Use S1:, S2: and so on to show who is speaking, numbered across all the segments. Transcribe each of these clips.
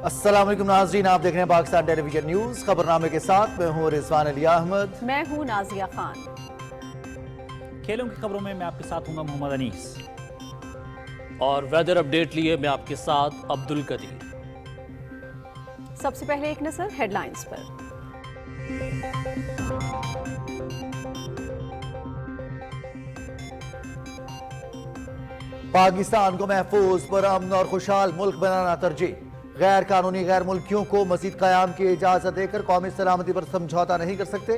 S1: السلام علیکم ناظرین، آپ دیکھ رہے ہیں پاکستان ٹیلی ویژن نیوز۔ خبرنامے کے ساتھ میں ہوں رضوان علی احمد،
S2: میں ہوں نازیہ خان۔
S3: کھیلوں کی خبروں میں آپ کے ساتھ ہوں گا محمد انیس،
S4: اور ویدر اپڈیٹ لیے میں آپ کے ساتھ عبد القدیر۔
S2: سب سے پہلے ایک نظر ہیڈ لائنز پر۔
S1: پاکستان کو محفوظ، پرامن اور خوشحال ملک بنانا ترجیح۔ غیر قانونی غیر ملکیوں کو مزید قیام کی اجازت دے کر قومی سلامتی پر سمجھوتا نہیں کر سکتے۔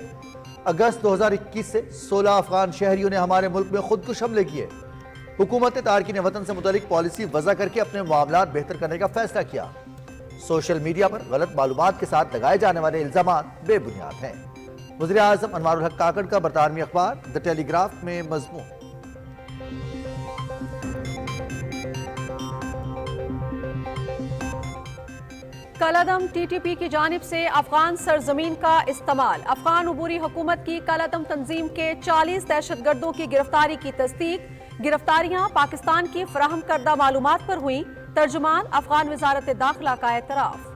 S1: اگست 2021 سے 16 افغان شہریوں نے ہمارے ملک میں خودکش حملے کیے۔ حکومت نے تارکین وطن سے متعلق پالیسی وضع کر کے اپنے معاملات بہتر کرنے کا فیصلہ کیا۔ سوشل میڈیا پر غلط معلومات کے ساتھ لگائے جانے والے الزامات بے بنیاد ہیں۔ وزیر اعظم انوار الحق کاکڑ کا برطانوی اخبار دی ٹیلی گراف میں مضمون۔
S2: کالعدم ٹی ٹی پی کی جانب سے افغان سرزمین کا استعمال۔ افغان عبوری حکومت کی کالعدم تنظیم کے 40 دہشت گردوں کی گرفتاری کی تصدیق۔ گرفتاریاں پاکستان کی فراہم کردہ معلومات پر ہوئیں۔ ترجمان افغان وزارت داخلہ کا اعتراف۔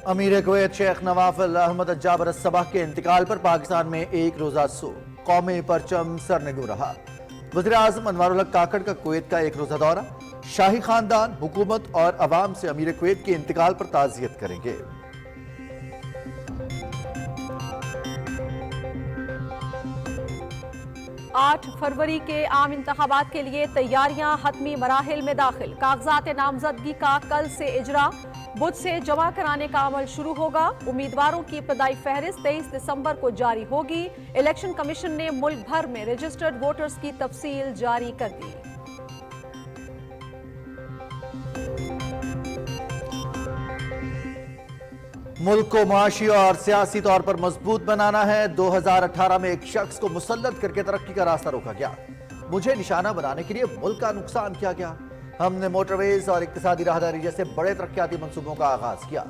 S1: امیر کویت شیخ نواف احمد الجابر الصباح کے انتقال پر پاکستان میں ایک روزہ سوگ، قومی پرچم سرنگوں رہا۔ وزیر اعظم انوار الحق کاکڑ کا کویت کا ایک روزہ دورہ۔ شاہی خاندان، حکومت اور عوام سے امیر کویت کے انتقال پر تعزیت کریں گے۔
S2: 8 فروری کے عام انتخابات کے لیے تیاریاں حتمی مراحل میں داخل۔ کاغذات نامزدگی کا کل سے اجرا، بدھ سے جمع کرانے کا عمل شروع ہوگا۔ امیدواروں کی ابتدائی فہرست 23 دسمبر کو جاری ہوگی۔ الیکشن کمیشن نے ملک بھر میں رجسٹرڈ ووٹرز کی تفصیل جاری کر دی۔
S1: ملک کو معاشی اور سیاسی طور پر مضبوط بنانا ہے۔ 2018 میں ایک شخص کو مسلط کر کے ترقی کا راستہ روکا گیا۔ مجھے نشانہ بنانے کے لیے ملک کا نقصان کیا گیا۔ ہم نے موٹر ویز اور اقتصادی راہداری جیسے بڑے ترقیاتی منصوبوں کا آغاز کیا۔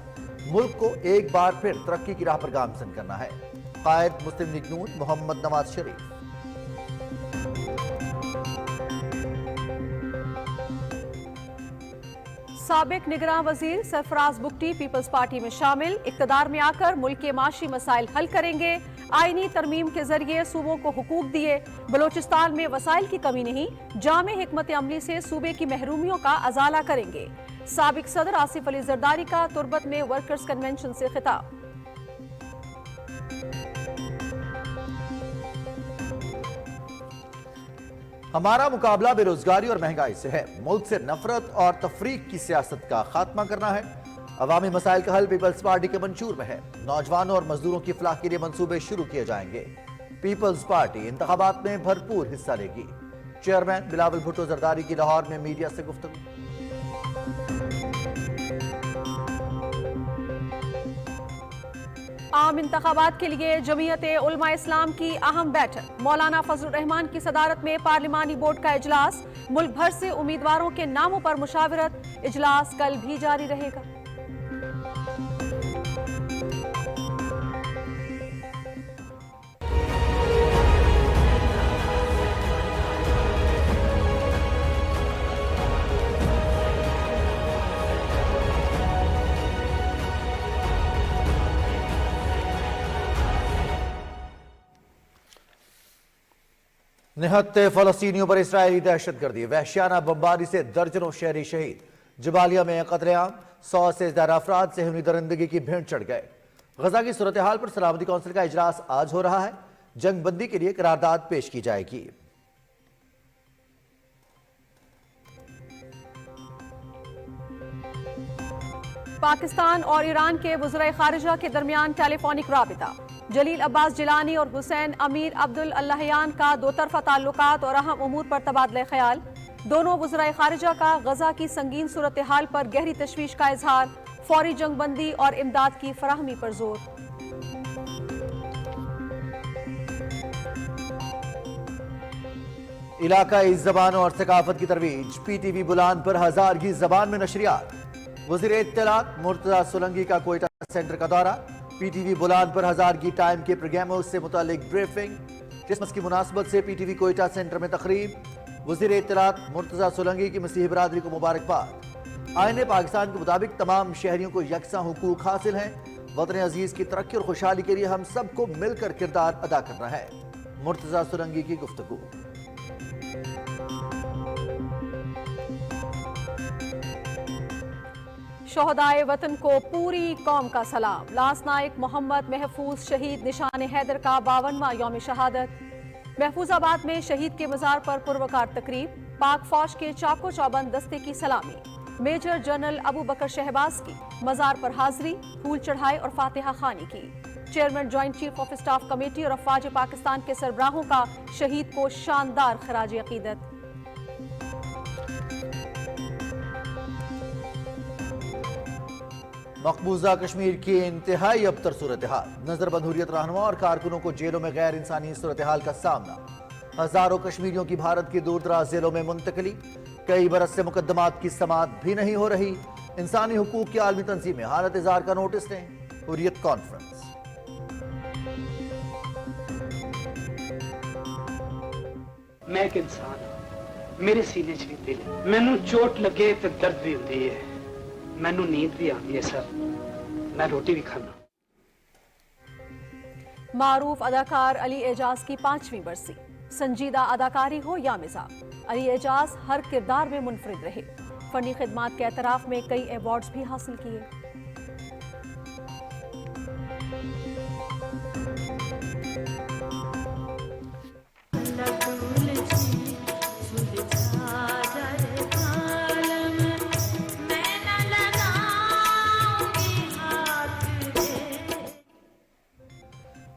S1: ملک کو ایک بار پھر ترقی کی راہ پر گامزن کرنا ہے۔ قائد مسلم لیگ نون محمد نواز شریف۔
S2: سابق نگراں وزیر سرفراز بگٹی پیپلز پارٹی میں شامل۔ اقتدار میں آ کر ملک کے معاشی مسائل حل کریں گے۔ آئینی ترمیم کے ذریعے صوبوں کو حقوق دیے۔ بلوچستان میں وسائل کی کمی نہیں، جامع حکمت عملی سے صوبے کی محرومیوں کا ازالہ کریں گے۔ سابق صدر آصف علی زرداری کا تربت میں ورکرز کنونشن سے خطاب۔
S1: ہمارا مقابلہ بے روزگاری اور مہنگائی سے ہے۔ ملک سے نفرت اور تفریق کی سیاست کا خاتمہ کرنا ہے۔ عوامی مسائل کا حل پیپلز پارٹی کے منشور میں ہے۔ نوجوانوں اور مزدوروں کی فلاح کے لیے منصوبے شروع کیے جائیں گے۔ پیپلز پارٹی انتخابات میں بھرپور حصہ لے گی۔ چیئرمین بلاول بھٹو زرداری کی لاہور میں میڈیا سے گفتگو۔
S2: عام انتخابات کے لیے جمعیت علماء اسلام کی اہم بیٹھک۔ مولانا فضل الرحمان کی صدارت میں پارلیمانی بورڈ کا اجلاس۔ ملک بھر سے امیدواروں کے ناموں پر مشاورت۔ اجلاس کل بھی جاری رہے گا۔
S1: نہتے فلسطینیوں پر اسرائیلی دہشت گردی، وحشیانہ بمباری سے درجنوں شہری شہید۔ جبالیہ میں قتل عام، 100 سے زیادہ افراد ذہنی درندگی کی بھینٹ چڑھ گئے۔ غزہ کی صورتحال پر سلامتی کونسل کا اجلاس آج ہو رہا ہے۔ جنگ بندی کے لیے قرارداد پیش کی جائے گی۔
S2: پاکستان اور ایران کے وزرائے خارجہ کے درمیان ٹیلی فونک رابطہ۔ جلیل عباس جیلانی اور حسین امیر عبداللہیان کا دو طرفہ تعلقات اور اہم امور پر تبادلہ خیال۔ دونوں وزرائے خارجہ کا غزہ کی سنگین صورتحال پر گہری تشویش کا اظہار۔ فوری جنگ بندی اور امداد کی فراہمی پر زور۔
S1: इलाकाई ज़बानों और सकाफत की तरवीज, PTV बुलान पर 1000 की ज़बान में नशरियात। वज़ीर इत्तलात मुर्तज़ा सोलंकी का कोयटा सेंटर का दौरा। PTV बुलान पर 1000 की टाइम के प्रोग्रामों से मुतालिक ब्रीफिंग। क्रिसमस की मुनासबत से PTV कोयटा सेंटर में तकरीब। वज़ीर इत्तलात मुर्तज़ा सोलंकी की मसीही बरादरी को मुबारकबाद। आईने पाकिस्तान के मुताबिक तमाम शहरियों को यकसा हुकूक हासिल हैं। वतन अजीज की तरक्की और खुशहाली के लिए हम सबको मिलकर किरदार अदा करना है। मुर्तज़ा सोलंकी की गुफ्तगू।
S2: शोहदाए वतन को पूरी कौम का सलाम। लांस नायक मोहम्मद महफूज शहीद निशान हैदर का 52वां यौम शहादत। महफूजाबाद में शहीद के मजार पर पुरवकार तकरीब। पाक फौज के चाको चौबंद दस्ते की सलामी। मेजर जनरल अबू बकर शहबाज की मजार पर हाजिरी, फूल चढ़ाए और फातिहा खानी की। Chairman joint chief of staff committee और अफवाज पाकिस्तान के सरबराहों का शहीद को शानदार खराज अकीदत।
S1: मकबूजा कश्मीर की इंतहाई अबतर सूरत हाल। नजरबंद हुर्रियत रहनुमा और कारकुनों को जेलों में गैर इंसानी सूरत हाल का सामना। हजारों कश्मीरियों की भारत के दूर दराज जेलों में मुंतकली। कई बरस से मुकदमात की समाअत भी नहीं हो रही। इंसानी हुकूक की आलमी तंजीमें हालत इज़हार का नोटिस लें। हुर्रियत कॉन्फ्रेंस।
S5: मैं एक इंसान हाँ, मेरे सीने च भी दिल है। मैनू चोट लगे तो दर्द भी होती है, मैनू नींद भी आती है सर, मैं रोटी भी खाना।
S2: मारूफ अदाकार अली एजाज की 5वीं बरसी। संजीदा अदाकारी हो या मिजाज, अली एजाज हर किरदार में मुनफरिद रहे। फनी खिदमात के एतराफ में कई अवार्ड्स भी हासिल किए।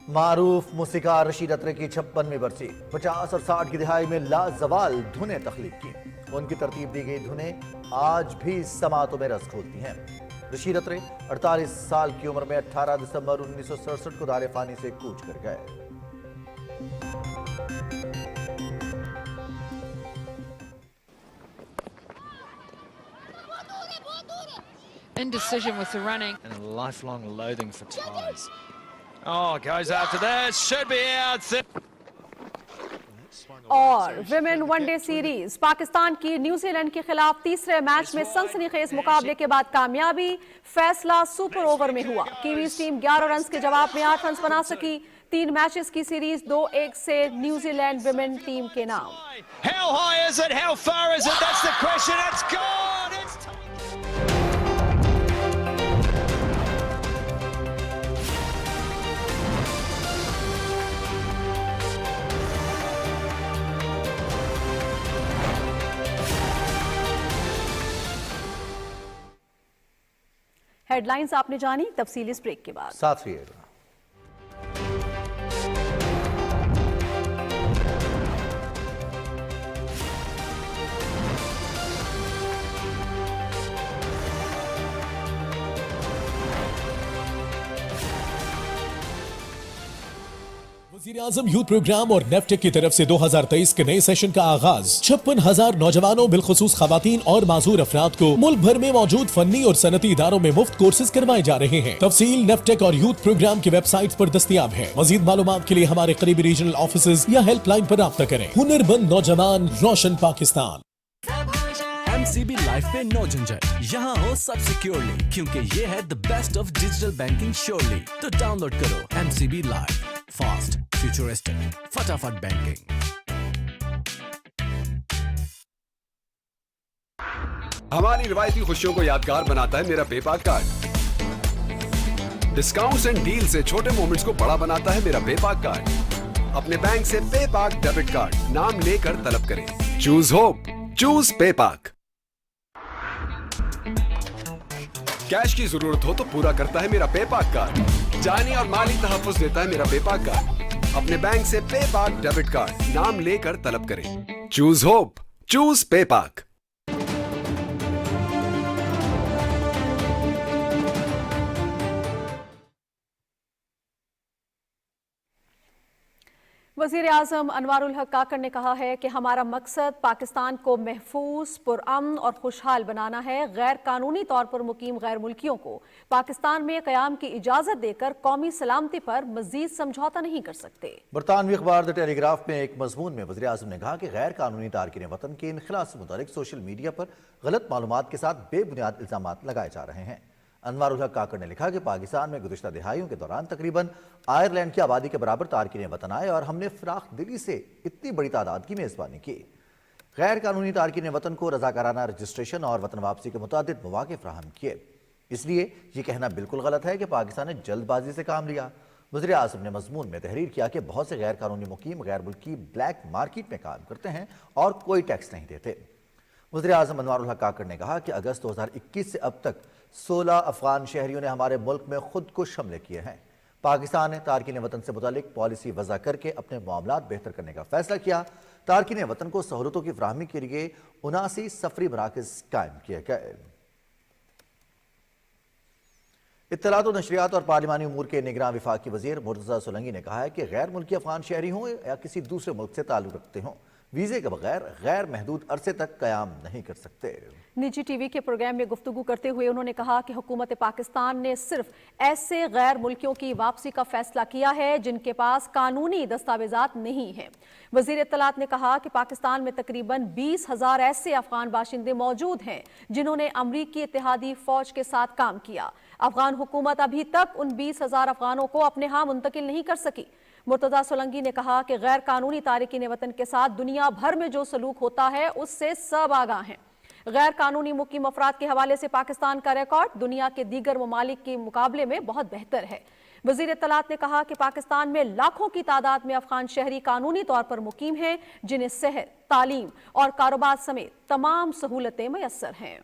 S1: मारूफ मूसीकार रशीद अत्रे की 56वीं बरसी। 50 और 60 की दिहाई में लाजवाल धुनें तख्लीक की। उनकी तरतीब दी गई धुनें आज भी समातों में रस खोलती हैं। रशीद अत्रे 48 साल की उम्र में 18 दिसंबर 1967 को दारे फानी से कूच कर गए।
S6: Indecision with the running.
S7: And a lifelong loathing for ties. Oh, goes after this. Should be out.
S2: और विमेन वनडे सीरीज पाकिस्तान की न्यूजीलैंड के खिलाफ तीसरे मैच में सनसनीखेज मुकाबले के बाद कामयाबी। फैसला सुपर ओवर में हुआ। कीवीज टीम 11 रन के जवाब में 8 रन बना सकी। 3 मैचेस की सीरीज 2-1 से न्यूजीलैंड विमेन टीम के नाम।
S7: How high is it? How far is it? That's the question. It's gone. It's
S2: headlines आपने जानी, तफसील इस ब्रेक के बाद।
S1: साथ रहिएगा।
S8: वज़ीर-ए-आज़म यूथ प्रोग्राम और नेफ्टेक की तरफ से 2023 के नए सेशन का आगाज। 56,000 नौजवानों बिलखुसूस खवातीन और माजूर अफराद को मुल्क भर में मौजूद फन्नी और सनती इदारों में मुफ्त कोर्सेज करवाए जा रहे हैं। तफसील नेफ्टेक और यूथ प्रोग्राम की वेबसाइट पर दस्तयाब है। मजीद मालूमात के लिए हमारे करीबी रीजनल ऑफिस या हेल्पलाइन पर राब्ता करें। हुनरमंद नौजवान, रोशन पाकिस्तान।
S9: MCB लाइफ पे नो झंझट, यहाँ हो सब सिक्योरली, क्योंकि ये है the best of digital banking surely. तो डाउनलोड करो MCB लाइफ, फास्ट, फ्यूचरिस्टिक, फटाफट बैंकिंग।
S10: हमारी रिवायती खुशियों को यादगार बनाता है मेरा PayPal card. Discounts and deal से छोटे मोमेंट्स को बड़ा बनाता है मेरा पेपाल कार्ड। अपने बैंक से पेपाक डेबिट कार्ड नाम लेकर तलब करें। Choose hope, choose पेपाक। कैश की जरूरत हो तो पूरा करता है मेरा पेपाक कार्ड। जानी और माली तहफ्फुज़ देता है मेरा पेपाक कार्ड। अपने बैंक से पेपाक डेबिट कार्ड नाम लेकर तलब करें। Choose hope, choose पेपाक।
S2: वजीर आजम अनवारुल हक काकड़ ने कहा है कि हमारा मकसद पाकिस्तान को महफूज, पुरअमन और खुशहाल बनाना है। गैर कानूनी तौर पर मुकीम गैर मुल्कियों को पाकिस्तान में क़याम की इजाज़त देकर कौमी सलामती पर मजीद समझौता नहीं कर सकते।
S1: बरतानवी अखबार द टेलीग्राफ में एक मजमून में वज़ीर आज़म ने कहा कि गैर कानूनी तारकीन वतन के इनखला से मुतालिक सोशल मीडिया पर गलत मालूमात के साथ बेबुनियाद इल्ज़ामात लगाए जा रहे हैं। अनवारुल हक काकड़ ने लिखा कि पाकिस्तान में गुज़िश्ता दिहाइयों के दौरान तकरीबन आयरलैंड की आबादी के बराबर तारकीन वतन आए और हमने फ़राख दिली से इतनी बड़ी तादाद की मेज़बानी की। गैर कानूनी तारकीन वतन को रज़ाकाराना रजिस्ट्रेशन और वतन वापसी के मुतादिद मौक़े फ़राहम किए। इसलिए ये कहना बिल्कुल गलत है कि पाकिस्तान ने जल्दबाजी से काम लिया। वज़ीर आज़म ने मजमून में तहरीर किया कि बहुत से गैर कानूनी मुकीम गैर मुल्की ब्लैक मार्केट में काम करते हैं और कोई टैक्स नहीं देते। वज़ीर आज़म अनवारुल हक काकड़ ने कहा कि अगस्त 2021 से अब तक 16 अफगान शहरियों ने हमारे मुल्क में खुद कुछ हमले किए हैं। पाकिस्तान ने तारकीन वतन से मुतालिक पॉलिसी वज़ा करके अपने मामलात बेहतर करने का फैसला किया। तारकीन वतन को सहूलतों की फराहमी के लिए 79 सफरी मराकज़ कायम किए गए। इत्तलात और नशरियात और पार्लिमानी उमूर के निगरान वफाकी वज़ीर मुर्तज़ा सोलंकी ने कहा है कि गैर मुल्की अफगान शहरी हों या किसी दूसरे मुल्क से ताल्लुक़ रखते हों, वीज़े के बगैर गैर महदूद अरसे तक क़याम नहीं कर सकते।
S2: निजी टीवी के प्रोग्राम में गुफ्तगू करते हुए उन्होंने कहा कि हुकूमत पाकिस्तान ने सिर्फ ऐसे गैर मुल्कियों की वापसी का फैसला किया है जिनके पास कानूनी दस्तावेजात नहीं हैं। वज़ीर इत्तलात ने कहा कि पाकिस्तान में तकरीबन 20,000 ऐसे अफगान बाशिंदे मौजूद हैं जिन्होंने अमरीकी इत्तेहादी फौज के साथ काम किया। अफगान हुकूमत अभी तक उन 20,000 अफगानों को अपने यहाँ मुंतकिल नहीं कर सकी। मुर्तज़ा सोलंकी ने कहा कि गैर कानूनी तारिकीन वतन के साथ दुनिया भर में जो सलूक होता है उससे सब आगाह हैं। गैर कानूनी मुकीम अफराद के हवाले से पाकिस्तान का रिकॉर्ड दुनिया के दीगर ममालिक के मुकाबले में बहुत बेहतर है। वज़ीर इत्तलात ने कहा कि पाकिस्तान में लाखों की तादाद में अफगान शहरी कानूनी तौर पर मुकीम हैं जिन्हें सेहत, तालीम और कारोबार समेत तमाम सहूलतें मैसर हैं।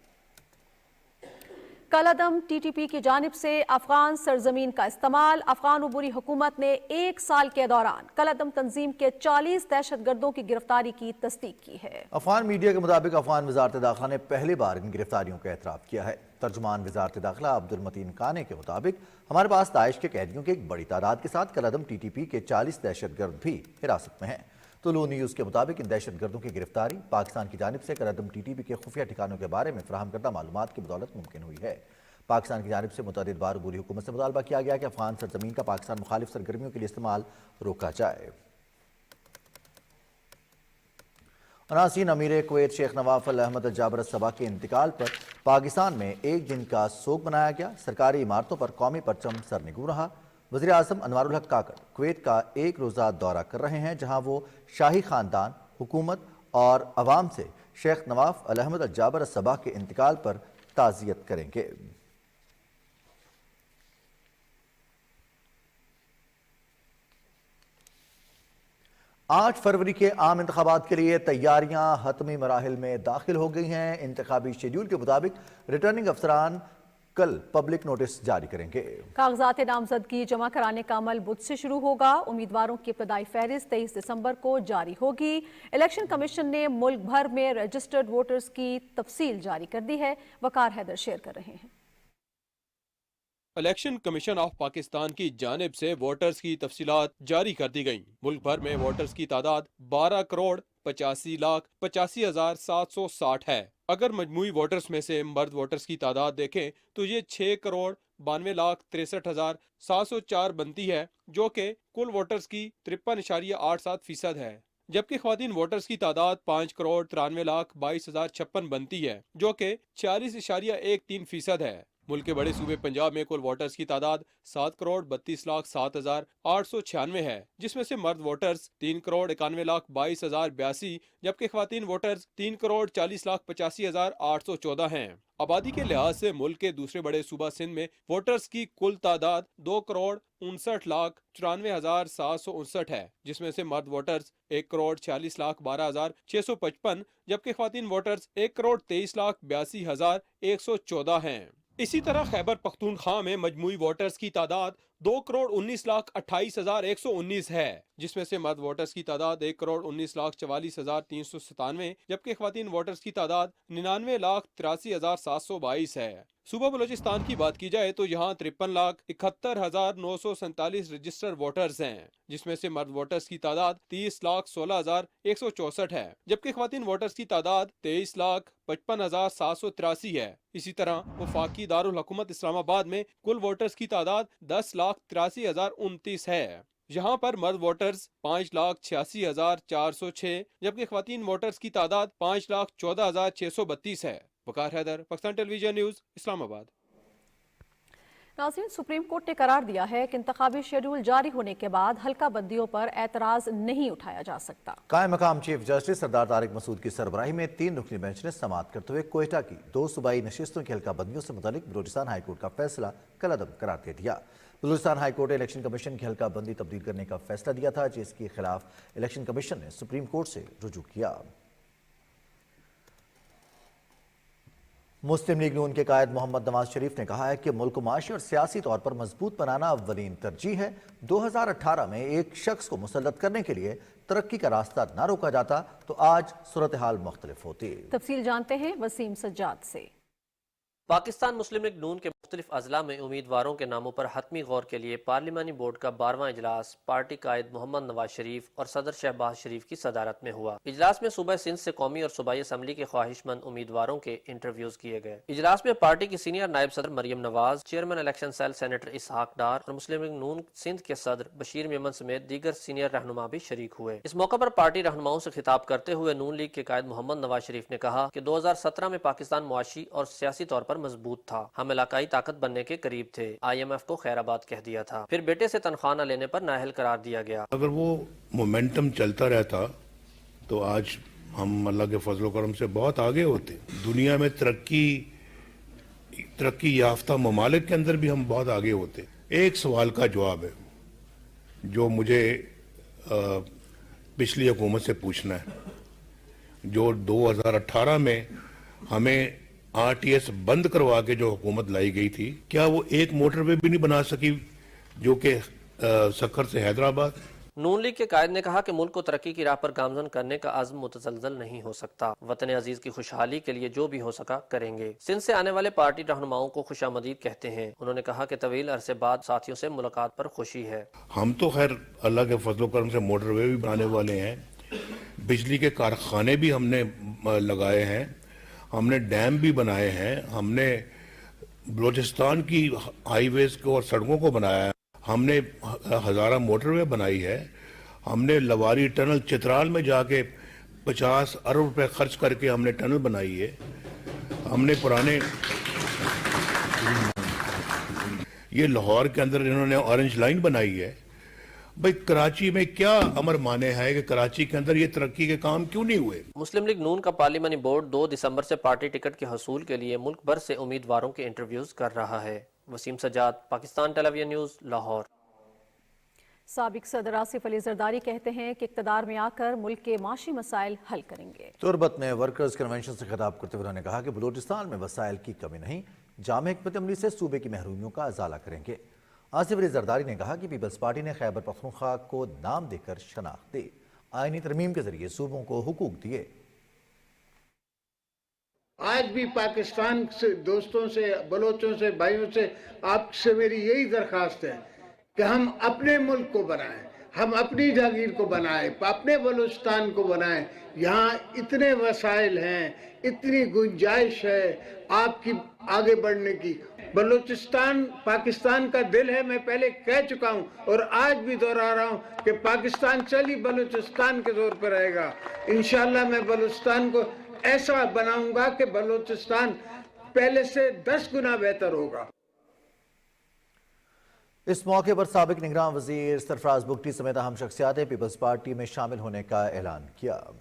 S2: कलअदम टीटीपी की जानिब से अफगान सरजमीन का इस्तेमाल। अफगान उबूरी हुकूमत ने 1 साल के दौरान कलअदम तंजीम के 40 दहशतगर्दों की गिरफ्तारी की तस्दीक की है।
S1: अफगान मीडिया के मुताबिक अफगान वज़ारत दाखिला ने पहली बार इन गिरफ्तारियों का एतराफ़ किया है। तर्जुमान वज़ारत दाखिला अब्दुल मतीन काने के मुताबिक हमारे पास दाइश के कैदियों की एक बड़ी तादाद के साथ कलअदम टीटीपी के 40 दहशतगर्द भी हिरासत में हैं। तुलू न्यूज़ के मुताबिक इन दहशतगर्दों की गिरफ्तारी पाकिस्तान की जानिब से कलअदम टीटीपी के खुफिया ठिकानों के बारे में फराहम करदा मालूमात की बदौलत मुमकिन हुई है। पाकिस्तान की जानिब से मुतअद्दिद बार उबूरी हुकूमत से मुतालबा किया गया कि अफगान सरजमीन का पाकिस्तान मुखालिफ सरगर्मियों के लिए इस्तेमाल रोका जाए। नाज़रीन, अमीर कुवैत शेख नवाफ अल अहमद अल जाबर सबा के इंतकाल पर पाकिस्तान में एक दिन का सोग मनाया गया। सरकारी इमारतों पर कौमी परचम सरनिगू रहा। वज़ीर आज़म अनवारुल हक काकड़ कुवैत का एक रोज़ा दौरा कर रहे हैं, जहाँ वो शाही ख़ानदान, हुकूमत और अवाम से शेख नवाफ अल अहमद अल जाबर सबा के इंतकाल पर ताज़ियत करेंगे। 8 फरवरी के आम इंतखाबात के लिए तैयारियां हतमी मराहिल में दाखिल हो गई हैं। इंतखाबी शेड्यूल के मुताबिक रिटर्निंग अफसरान कल पब्लिक नोटिस जारी करेंगे।
S2: कागजात नामजदगी जमा कराने का अमल बुध से शुरू होगा। उम्मीदवारों की इब्तदाई फहरिस्त 23 दिसंबर को जारी होगी। इलेक्शन कमीशन ने मुल्क भर में रजिस्टर्ड वोटर्स की तफसील जारी कर दी है। वकार हैदर शेयर कर रहे हैं।
S11: इलेक्शन कमीशन ऑफ पाकिस्तान की जानिब से वोटर्स की तफसीलात जारी कर दी गयी। मुल्क भर में वोटर्स की तादाद 12,85,85,760 है। अगर मजमूई वोटर्स में से मर्द वोटर्स की तादाद देखें तो ये 6,92,63,704 बनती है, जो कि कुल वोटर्स की 53.87% है। जबकि ख्वातीन वोटर्स की तादाद 5,93,22,056 बनती है, जो कि 40.13% है। मुल्क के बड़े सूबे पंजाब में कुल वोटर्स की तादाद 7,32,07,896 है, जिसमें से मर्द वोटर्स 3,91,22,082 जबकि ख्वातीन वोटर्स 3,40,85,814 हैं। आबादी के लिहाज से मुल्क के दूसरे बड़े सूबा सिंध में वोटर्स की कुल तादाद 2,59,94,759 है, जिसमें से मर्द वोटर्स 1,40,12,655 जबकि ख्वातीन वोटर्स 1,23,82,114 हैं। इसी तरह खैबर पख्तूनख्वा में मजमूई वोटर्स की तादाद 2,19,28,119 है, जिसमें से मर्द वोटर्स की तादाद 1,19,44,397, जबकि ख्वातीन वोटर्स की तादाद 99,83,722 है। सूबा बलोचिस्तान की बात की जाए तो यहाँ 53,71,947 रजिस्टर्ड वोटर्स हैं, जिसमें से मर्द वोटर्स की तादाद 30,16,164 है, जबकि ख्वातीन वोटर्स की तादाद 23,55,783 है। इसी तरह वफाकी दारुल हुकूमत इस्लामाबाद में कुल वोटर्स की तादाद 10,83,029 है। यहाँ पर मर्द वोटर्स 5,86,406, जबकि ख्वातीन वोटर्स की तादाद 5,14,632 है। वकार हैदर, पाकिस्तान टेलीविजन न्यूज़, इस्लामाबाद।
S2: नाज़रीन, सुप्रीम कोर्ट ने करार दिया है कि इंतखाबी शेड्यूल जारी होने के बाद हल्का बंदियों पर एतराज नहीं उठाया जा सकता।
S1: कायम मकाम चीफ जस्टिस सरदार तारिक मसूद की सरबराही में 3 रुकनी बेंच ने समाअत करते हुए कोयटा की 2 सूबाई नशिस्तों की हल्का बंदियों से मुतालिक बलूचिस्तान हाईकोर्ट का फैसला कलअदम करार दे दिया। बलूचिस्तान हाईकोर्ट ने इलेक्शन कमीशन की हल्का बंदी तब्दील करने का फैसला दिया था, जिसके खिलाफ इलेक्शन कमीशन ने सुप्रीम कोर्ट से रुजू किया। मुस्लिम लीग नून के कायद मोहम्मद नवाज शरीफ ने कहा है कि मुल्क को माशी और सियासी तौर पर मजबूत बनाना अव्वलीन तरजीह है। 2018 में एक शख्स को मुसल्लत करने के लिए तरक्की का रास्ता ना रोका जाता तो आज सूरत हाल मुख्तलिफ होती।
S2: तफसील जानते हैं वसीम सज्जाद से।
S4: पाकिस्तान मुस्लिम लीग नून के मुख्तलिफ अजला में उम्मीदवारों के नामों पर हतमी गौर के लिए पार्लिमानी बोर्ड का 12वां इजलास पार्टी कायद मोहम्मद नवाज शरीफ और सदर शहबाज शरीफ की सदारत में हुआ। इजलास में सूबा सिंध से कौमी और सूबाई असम्बली के ख्वाहिशमंद उम्मीदवारों के इंटरव्यूज किए गए। इजलास में पार्टी की सीनियर नायब सदर Maryam Nawaz, chairman election cell senator Ishaq Dar और मुस्लिम लीग नून सिंध के सदर बशीर मेमन समेत दीगर सीनियर रहनुमा भी शरीक हुए। इस मौके पर पार्टी रहनुमाओं से खिताब करते हुए नून लीग के कायद मोहम्मद नवाज शरीफ ने कहा कि 2017 में पाकिस्तान मुआशी और सियासी तौर पर मजबूत था, हम इलाकाई ताकत बनने के करीब थे, IMF को खैराबाद कह दिया था, फिर बेटे से तनख्वाह न लेने पर नाअहल करार दिया गया।
S12: अगर वो मोमेंटम चलता रहता तो आज हम अल्लाह के फजल करम से बहुत आगे होते। दुनिया में तरक्की याफ्ता ममालिक के अंदर भी हम बहुत आगे होते। एक सवाल का जवाब है जो मुझे पिछली हुकूमत से पूछना है, जो 2018 में हमें RTS बंद करवा के जो हुकूमत लाई गई थी, क्या वो एक मोटरवे भी नहीं बना सकी जो कि सक्खर से हैदराबाद।
S4: नून लीग के कायद ने कहा कि मुल्क को तरक्की की राह पर गामजन करने का अज़्म मुतज़लज़ल नहीं हो सकता। वतन अजीज की खुशहाली के लिए जो भी हो सका करेंगे। सिंध से आने वाले पार्टी रहनुमाओं को खुशामदीद कहते हैं। उन्होंने कहा कि तवील अरसे बाद साथियों से मुलाकात पर खुशी है।
S12: हम तो खैर अल्लाह के फजल करम से मोटरवे भी बनाने वाले हैं, बिजली के कारखाने भी हमने लगाए हैं, हमने डैम भी बनाए हैं, हमने बलूचिस्तान की हाईवेज को और सड़कों को बनाया है, हमने हज़ारा मोटरवे बनाई है, हमने लवारी टनल चित्राल में जाके 50 अरब रुपए खर्च करके हमने टनल बनाई है, हमने पुराने ये लाहौर के अंदर इन्होंने ऑरेंज लाइन बनाई है। भाई कराची में क्या अमर माने है कि कराची के अंदर ये तरक्की के काम क्यों नहीं हुए।
S4: मुस्लिम लीग नून का पार्लिमानी बोर्ड 2 दिसंबर से पार्टी टिकट के हसूल के लिए मुल्क भर से उम्मीदवारों के इंटरव्यूज कर रहा है। Waseem Sajjad, Pakistan television news, Lahore.
S2: साबिक सदर आसिफ अली जरदारी कहते हैं कि इक़्तिदार में आकर मुल्क के माशी मसाइल हल करेंगे।
S1: तुरबत में वर्कर्स कन्वेंशन से खिताब करते हुए उन्होंने कहा कि बलूचिस्तान में वसाइल की कमी नहीं, जामे हिकमत अमली से सूबे की महरूमियों का अजाला करेंगे। आसिफ अली जरदारी ने कहा कि पीपल्स पार्टी ने खैबर पख्तूनख्वा को नाम देकर शनाख्त दी, आईनी तरमीम के जरिए सूबों को हुकूक दिए।
S13: आज भी पाकिस्तान से दोस्तों से, बलोचों से, भाइयों से आपसे मेरी यही दरखास्त है कि हम अपने मुल्क को बनाएं, हम अपनी जागीर को बनाएं, अपने बलूचिस्तान को बनाएं। यहाँ इतने वसाइल हैं, इतनी गुंजाइश है आपकी आगे बढ़ने की। बलूचिस्तान पाकिस्तान का दिल है, मैं पहले कह चुका हूँ और आज भी दोहरा रहा हूँ कि पाकिस्तान चली बलूचिस्तान के जोर पर रहेगा। इंशाल्लाह मैं बलूचिस्तान को ऐसा बनाऊंगा कि बलूचिस्तान पहले से 10 गुना बेहतर होगा।
S1: इस मौके पर साबिक निगरान वजीर सरफराज बुगटी समेत अहम शख्सियात ने पीपल्स पार्टी में शामिल होने का ऐलान किया।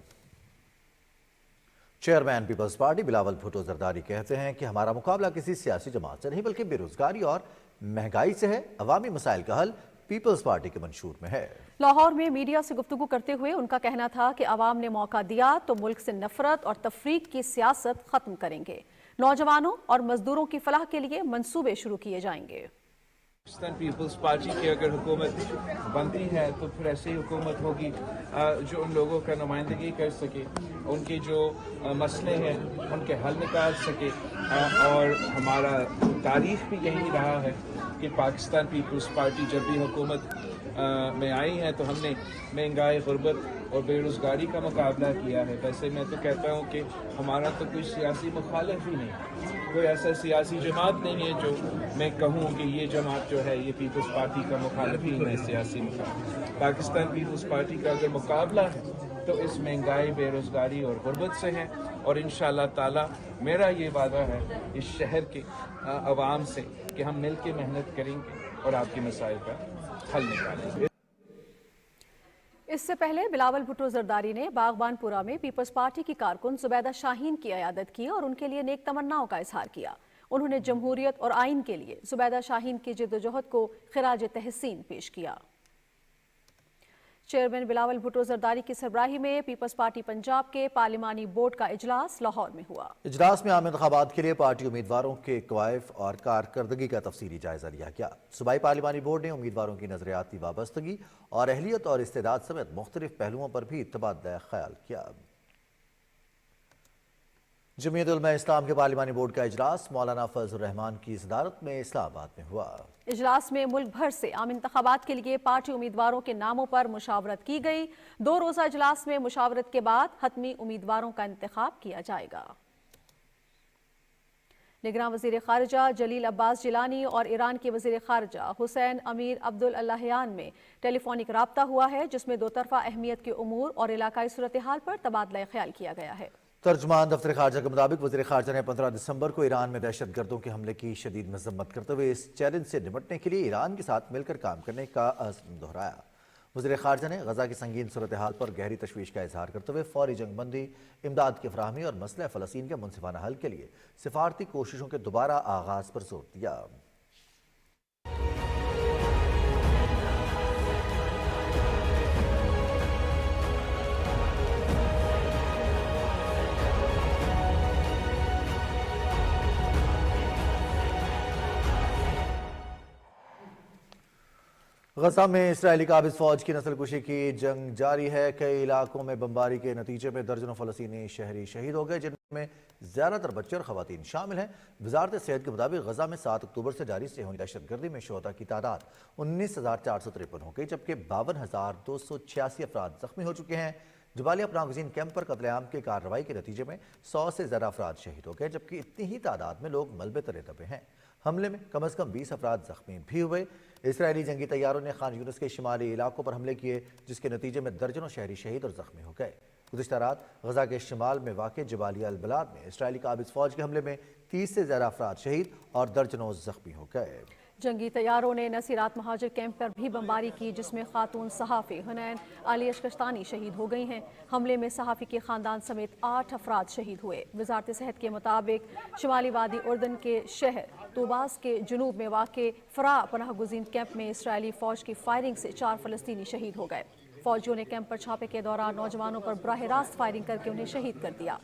S1: Chairman Peoples Party Bilawal Bhutto Zardari कहते हैं कि हमारा मुकाबला किसी सियासी जमात से नहीं बल्कि बेरोजगारी और महंगाई से है। अवामी मसाइल का हल पीपल्स पार्टी के मंशूर में है।
S2: लाहौर में मीडिया से गुफ्तगू करते हुए उनका कहना था कि अवाम ने मौका दिया तो मुल्क से नफरत और तफरीक की सियासत खत्म करेंगे। नौजवानों और मजदूरों की फलाह के लिए मंसूबे शुरू किए जाएंगे।
S14: پاکستان پیپلز پارٹی کی اگر حکومت بنتی ہے تو پھر ایسی حکومت ہوگی جو ان لوگوں کا نمائندگی کر سکے، ان کے جو مسئلے ہیں ان کے حل نکال سکے، اور ہمارا تاریخ بھی یہی رہا ہے کہ پاکستان پیپلز پارٹی جب بھی حکومت میں آئی ہے تو ہم نے مہنگائی، غربت اور بے روزگاری کا مقابلہ کیا ہے۔ ویسے میں تو کہتا ہوں کہ ہمارا تو کوئی سیاسی مخالف ہی نہیں، کوئی ایسا سیاسی جماعت نہیں ہے جو میں کہوں کہ یہ جماعت جو ہے یہ پیپلز پارٹی کا مخالف ہی ہے، سیاسی مخالف۔ پاکستان پیپلز پارٹی کا اگر مقابلہ ہے تو اس مہنگائی، بے روزگاری اور غربت سے ہے، اور انشاءاللہ تعالی میرا یہ وعدہ ہے اس شہر کے عوام سے کہ ہم مل کے محنت کریں گے اور آپ کے مسائل کا حل نکالیں گے۔
S2: اس سے پہلے بلاول بھٹو زرداری نے باغبان پورہ میں پیپلز پارٹی کی کارکن زبیدہ شاہین کی عیادت کی اور ان کے لیے نیک تمناؤں کا اظہار کیا۔ انہوں نے جمہوریت اور آئین کے لیے زبیدہ شاہین کی جدوجہد کو خراج تحسین پیش کیا۔ چیئرمین بلاول بھٹو زرداری کی سربراہی میں پیپلز پارٹی پنجاب کے پارلیمانی بورڈ کا اجلاس لاہور میں ہوا۔
S1: اجلاس میں عام انتخابات کے لیے پارٹی امیدواروں کے کوائف اور کارکردگی کا تفصیلی جائزہ لیا گیا۔ صوبائی پارلیمانی بورڈ نے امیدواروں کی نظریاتی وابستگی اور اہلیت اور استعداد سمیت مختلف پہلوؤں پر بھی تبادلہ خیال کیا۔ جمعیت علماء اسلام کے پارلیمانی بورڈ کا اجلاس مولانا فضل الرحمان کی صدارت میں اسلام آباد میں ہوا۔
S2: اجلاس میں ملک بھر سے عام انتخابات کے لیے پارٹی امیدواروں کے ناموں پر مشاورت کی گئی۔ 2 روزہ اجلاس میں مشاورت کے بعد حتمی امیدواروں کا انتخاب کیا جائے گا۔ نگراں وزیر خارجہ جلیل عباس جیلانی اور ایران کے وزیر خارجہ حسین امیر عبداللہیان میں ٹیلی فونک رابطہ ہوا ہے، جس میں 2 طرفہ اہمیت کے امور اور علاقائی صورتحال پر تبادلہ خیال کیا گیا ہے۔
S1: ترجمان دفتر خارجہ کے مطابق وزیر خارجہ نے 15 دسمبر کو ایران میں دہشت گردوں کے حملے کی شدید مذمت کرتے ہوئے اس چیلنج سے نمٹنے کے لیے ایران کے ساتھ مل کر کام کرنے کا عزم دہرایا۔ وزیر خارجہ نے غزہ کی سنگین صورتحال پر گہری تشویش کا اظہار کرتے ہوئے فوری جنگ بندی، امداد کی فراہمی اور مسئلہ فلسطین کے منصفانہ حل کے لیے سفارتی کوششوں کے دوبارہ آغاز پر زور دیا۔ غزہ میں اسرائیلی قابض فوج کی نسل کشی کی جنگ جاری ہے۔ کئی علاقوں میں بمباری کے نتیجے میں درجنوں فلسطینی شہری شہید ہو گئے، جن میں زیادہ تر بچے اور خواتین شامل ہیں۔ وزارت صحت کے مطابق غزہ میں 7 اکتوبر سے جاری سے ہونے دہشت گردی میں شہداء کی تعداد 19,453 ہو گئی، جبکہ 52,286 افراد زخمی ہو چکے ہیں۔ جبالیہ پناہ گزین کیمپ پر قتل عام کی کارروائی کے نتیجے میں 100 سے زیادہ افراد شہید ہو گئے، جبکہ اتنی ہی تعداد میں لوگ ملبے تلے دبے ہیں۔ حملے میں کم از کم 20 افراد زخمی بھی ہوئے۔ اسرائیلی جنگی طیاروں نے خان یونس کے شمالی علاقوں پر حملے کیے، جس کے نتیجے میں درجنوں شہری شہید اور زخمی ہو گئے۔ گزشتہ رات غزہ کے شمال میں واقع جبالیہ البلاد میں اسرائیلی قابض فوج کے حملے میں 30 سے زیادہ افراد شہید اور درجنوں زخمی ہو گئے۔
S2: جنگی طیاروں نے نصیرات مہاجر کیمپ پر بھی بمباری کی، جس میں خاتون صحافی حنین علی اشکشتانی شہید ہو گئی ہیں۔ حملے میں صحافی کے خاندان سمیت 8 افراد شہید ہوئے۔ وزارت صحت کے مطابق شمالی وادی اردن کے شہر طوباس کے جنوب میں واقع فرا پناہ گزین کیمپ میں اسرائیلی فوج کی فائرنگ سے 4 فلسطینی شہید ہو گئے۔ فوجیوں نے کیمپ پر چھاپے کے دوران نوجوانوں پر براہ راست فائرنگ کر کے انہیں شہید کر دیا۔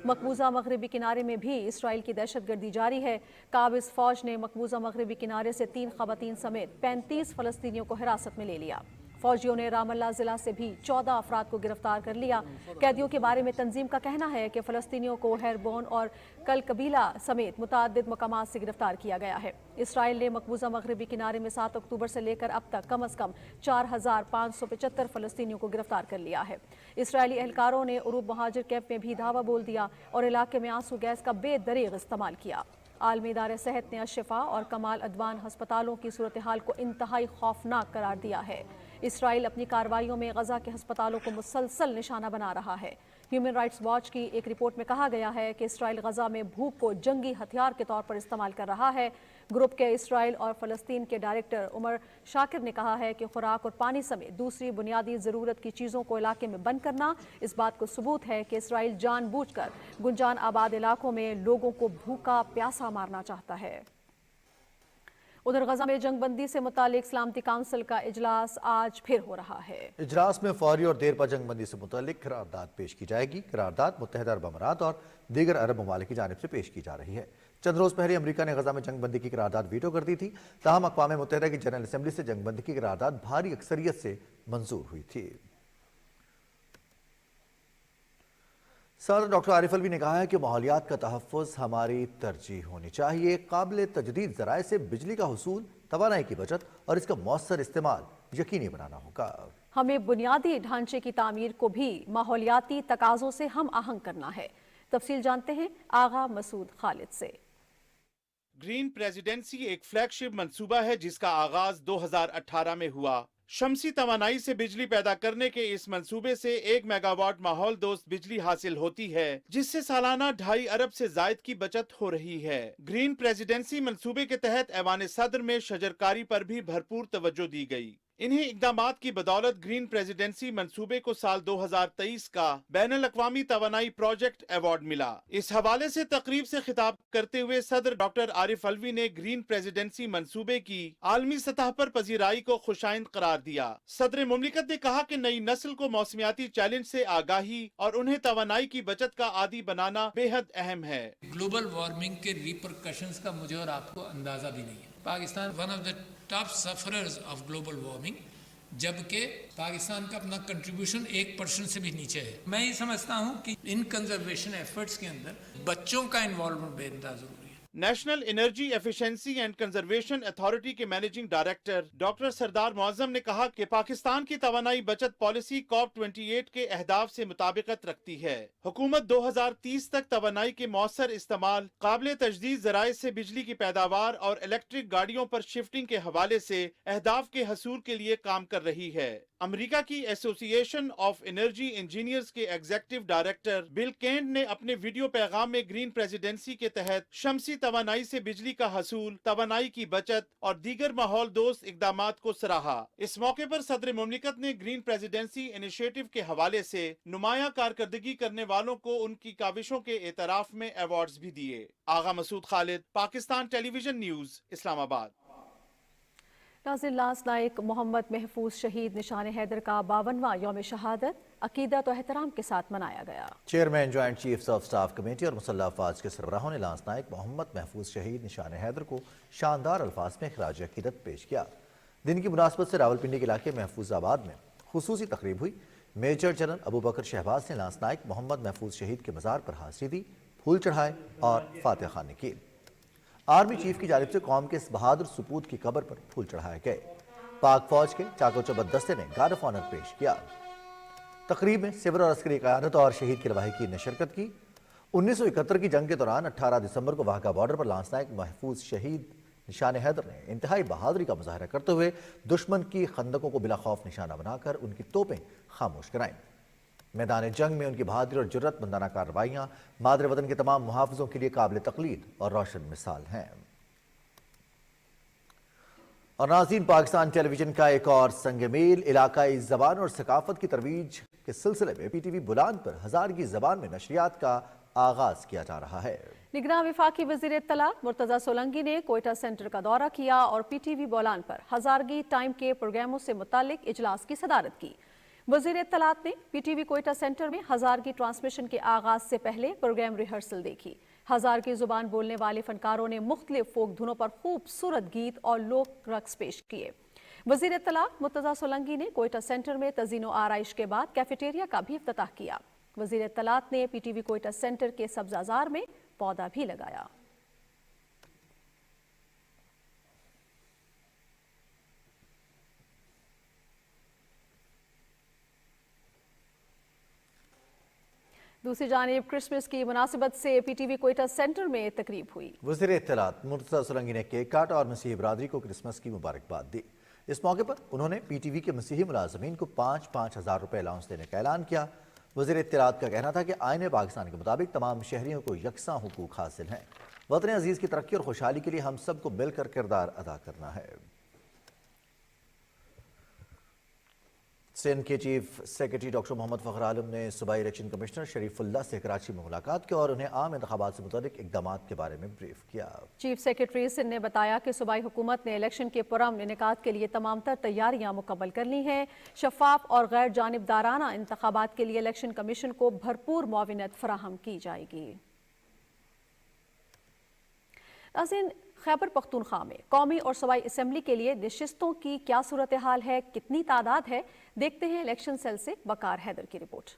S2: مقبوضہ مغربی کنارے میں بھی اسرائیل کی دہشت گردی جاری ہے۔ قابض فوج نے مقبوضہ مغربی کنارے سے 3 خواتین سمیت 35 فلسطینیوں کو حراست میں لے لیا۔ فوجیوں نے رام اللہ ضلع سے بھی 14 افراد کو گرفتار کر لیا۔ قیدیوں کے بارے میں تنظیم کا کہنا ہے کہ فلسطینیوں کو ہیربون اور کل قبیلہ سمیت متعدد مقامات سے گرفتار کیا گیا ہے۔ اسرائیل نے مقبوضہ مغربی کنارے میں 7 اکتوبر سے لے کر اب تک کم از کم 4,575 فلسطینیوں کو گرفتار کر لیا ہے۔ اسرائیلی اہلکاروں نے عروب مہاجر کیمپ میں بھی دھاوا بول دیا اور علاقے میں آنسو گیس کا بے دریغ استعمال کیا۔ عالمی ادارہ صحت نے الشفا اور کمال ادوان ہسپتالوں کی صورتحال کو انتہائی خوفناک قرار دیا ہے۔ اسرائیل اپنی کارروائیوں میں غزہ کے ہسپتالوں کو مسلسل نشانہ بنا رہا ہے۔ ہیومن رائٹس واچ کی ایک رپورٹ میں کہا گیا ہے کہ اسرائیل غزہ میں بھوک کو جنگی ہتھیار کے طور پر استعمال کر رہا ہے۔ گروپ کے اسرائیل اور فلسطین کے ڈائریکٹر عمر شاکر نے کہا ہے کہ خوراک اور پانی سمیت دوسری بنیادی ضرورت کی چیزوں کو علاقے میں بند کرنا اس بات کو ثبوت ہے کہ اسرائیل جان بوجھ کر گنجان آباد علاقوں میں لوگوں کو بھوکا پیاسا مارنا چاہتا ہے۔ उधर गजा में जंग बंदी से मुतालिक सलामती काउंसिल का इजलास आज फिर हो रहा है।
S1: इजलास में फौरी और देर पर जंग बंदी से मुतालिक करारदाद पेश की जाएगी। करारदाद मुत्तहिदा अरब अमारात और दीगर अरब ममालिक की जानिब से पेश की जा रही है। चंद रोज पहले अमेरिका ने गजा में जंग बंदी की करारदाद वीटो कर दी थी। ताहम अक़वाम मुत्तहिदा की जनरल असेंबली से जंग बंदी की करारदाद भारी अक्सरियत से मंजूर हुई थी। सदर डॉक्टर आरिफ अलवी ने कहा है कि माहौलियात का तहफ़्फ़ुज़ हमारी तरजीह होनी चाहिए। काबिल तजदीद ज़राए से बिजली का हुसूल, तवानाई की बचत और इसका मौसर इस्तेमाल यकीनी बनाना होगा।
S2: हमें बुनियादी ढांचे की तामीर को भी माहौलियाती तकाज़ों से हम आहंग करना है। तफसील जानते हैं आगा मसूद खालिद से।
S15: ग्रीन प्रेसिडेंसी एक फ्लैगशिप मंसूबा है जिसका आगाज 2018 में हुआ। शमसी तवानाई से बिजली पैदा करने के इस मंसूबे से 1 मेगावाट माहौल दोस्त बिजली हासिल होती है, जिससे सालाना 2.5 अरब से जायद की बचत हो रही है। ग्रीन प्रेसिडेंसी मंसूबे के तहत ऐवान सदर में शजरकारी पर भी भरपूर तवज्जो दी गई। इन्हीं इकदामात की बदौलत ग्रीन प्रेसिडेंसी मंसूबे को साल 2023 का बैनुल अक़वामी तवानाई प्रोजेक्ट अवार्ड मिला। इस हवाले से तकरीब से खिताब करते हुए सदर डॉक्टर आरिफ अलवी ने ग्रीन प्रेसिडेंसी मंसूबे की आलमी सतह पर पजीराई को खुशाइंद करार दिया। सदर मुमलिकत ने कहा कि नई नस्ल को मौसमियाती चैलेंज से आगाही और उन्हें तवानाई की बचत का आदी बनाना बेहद अहम है।
S16: ग्लोबल वार्मिंग के रिपरकशंस का मुझे और आपको अंदाजा भी नहीं है। Pakistan one of the top sufferers of global warming, जबकि पाकिस्तान का अपना कंट्रीब्यूशन 1% से भी नीचे है। मैं ये समझता हूँ कि इन कंजर्वेशन एफर्ट्स के अंदर बच्चों का इन्वॉल्वमेंट बेहद जरूरी है।
S15: National energy efficiency and conservation authority के मैनेजिंग डायरेक्टर डॉक्टर सरदार मुअज्जम ने कहा कि पाकिस्तान की तवानाई बचत पॉलिसी COP28 के अहदाफ से मुताबिकत रखती है। हुकूमत 2030 तक तवानाई के मौसर इस्तेमाल, काबिल तजदीद ज़राए से बिजली की पैदावार और इलेक्ट्रिक गाड़ियों पर शिफ्टिंग के हवाले से अहदाफ के हसूल के लिए काम कर रही है। अमेरिका की एसोसिएशन ऑफ एनर्जी इंजीनियर्स के एग्जीक्यूटिव डायरेक्टर बिल केंड ने अपने वीडियो पैगाम में ग्रीन प्रेसिडेंसी के तहत शमसी तवानाई से बिजली का हसूल, तवानाई की बचत और दीगर माहौल दोस्त इकदामात को सराहा। इस मौके पर सदर मुमलिकत ने ग्रीन प्रेसिडेंसी इनिशिएटिव के हवाले से नुमाया कारकर्दगी करने वालों को उनकी काविशों के एतराफ में अवार्ड्स भी दिए। Agha Masood Khalid, Pakistan television news, Islamabad.
S2: Nazir lance Naik Mohammad Mahfooz शहीद निशान हैदर का 52वां यौम शहादत अकीदत और एहतराम के साथ मनाया गया।
S1: Chairman joint chiefs of staff committee और मुसल्लह अफवाज के सरबराहों ने लांस नाइक मोहम्मद महफूज शहीद निशान हैदर को शानदार अल्फाज में खराज अकीदत पेश किया। दिन की मुनासबत से रावलपिंडी के इलाके महफूजाबाद में खुसूसी तकरीब हुई। मेजर जनरल अबू बकर शहबाज ने लांस नाइक मोहम्मद महफूज शहीद के मज़ार पर हाज़री दी, फूल चढ़ाए और फातिहा खानी की। आर्मी चीफ की जानिब से कौम के इस बहादुर सपूत की कब्र पर फूल चढ़ाए गए। पाक फौज के चाको चौबंद दस्ते ने गार्ड ऑफ ऑनर पेश किया। तकरीब में सिविल और अस्करी क़यादत और शहीद के लवाहिकीन ने शिरकत की। 1971 की जंग के दौरान 18 दिसंबर को वाघा बॉर्डर पर लांस नाइक महफूज शहीद निशान हैदर ने इंतहाई बहादुरी का मुजाहरा करते हुए दुश्मन की खंदकों को बिला खौफ निशाना बनाकर उनकी तोपें खामोश कराईं। मैदान जंग में उनकी बहादुरी और जुर्रत मंदाना कार्रवाइयाँ मादरे वतन के तमाम मुहाफ़िज़ों के लिए काबिल तक़लीद और रोशन मिसाल हैं। और नाज़रीन, पाकिस्तान टेलीविजन का एक और संग-ए-मील इलाकाई ज़बान और सकाफ़त की तरवीज के सिलसिले में PTV बुलान पर हज़ारगी ज़बान में नशरियात का आगाज किया जा रहा है।
S2: निगरान वफाकी वज़ीर इत्तलात मुर्तज़ा सोलंकी ने कोयटा सेंटर का दौरा किया और PTV बुलान पर हज़ारगी टाइम के प्रोग्रामों से मुतालिक इजलास की सदारत की। वज़ीर इत्तलात ने PTV कोयटा सेंटर में हज़ारगी ट्रांसमिशन के आगाज से पहले प्रोग्राम रिहर्सल देखी। हज़ारगी ज़ुबान बोलने वाले फनकारों ने मुख्तलिफ फोक धुनों पर खूबसूरत गीत और लोक रक्स पेश किए। वज़ीर इत्तलात मुर्तज़ा सोलंकी ने कोयटा सेंटर में तज़ीनो आराइश के बाद कैफेटेरिया का भी इफ्तिताह किया। वज़ीर इत्तलात ने PTV कोयटा सेंटर के सब्ज़ाजार में पौधा भी लगाया। दूसरी जानिब क्रिसमस की मुनासिबत से PTV कोयटा सेंटर में तकरीब हुई।
S1: वज़ीर इत्तलात मुर्तज़ा सोलंकी ने केक काटा और मसीही बरादरी को क्रिसमस की मुबारकबाद दी। इस मौके पर उन्होंने PTV के मसीही मुलाजमीन को 5-5 हज़ार रुपये अलाउंस देने का ऐलान किया। वज़ीर इत्तलात का कहना था कि आईन पाकिस्तान के मुताबिक तमाम शहरियों को यकसां हुकूक हासिल हैं। वतन अजीज़ की तरक्की और खुशहाली के लिए हम सबको मिलकर किरदार अदा करना है। सिंध के चीफ सेक्रेटरी डॉक्टर मोहम्मद फखर आलम ने सूबाई इलेक्शन कमिश्नर शरीफुल्लाह से कराची में मुलाकात की और उन्हें आम इंतखाबात से मुतालिक इकदाम के बारे में ब्रीफ किया।
S2: चीफ सेक्रेटरी सिंध ने बताया कि सूबाई हुकूमत ने इलेक्शन के पुरअमन इनेकाद के लिए तमाम तर तैयारियां मुकम्मल कर ली हैं। शफाफ और गैर जानिबदाराना इंतखाबात के लिए इलेक्शन कमीशन को भरपूर मुआविनत फराहम की जाएगी। खैबर पख्तूनख्वा में कौमी और सूबाई असम्बली के लिए नशिस्तों की क्या सूरत हाल है, कितनी तादाद है, देखते हैं इलेक्शन सेल से वकार हैदर की रिपोर्ट।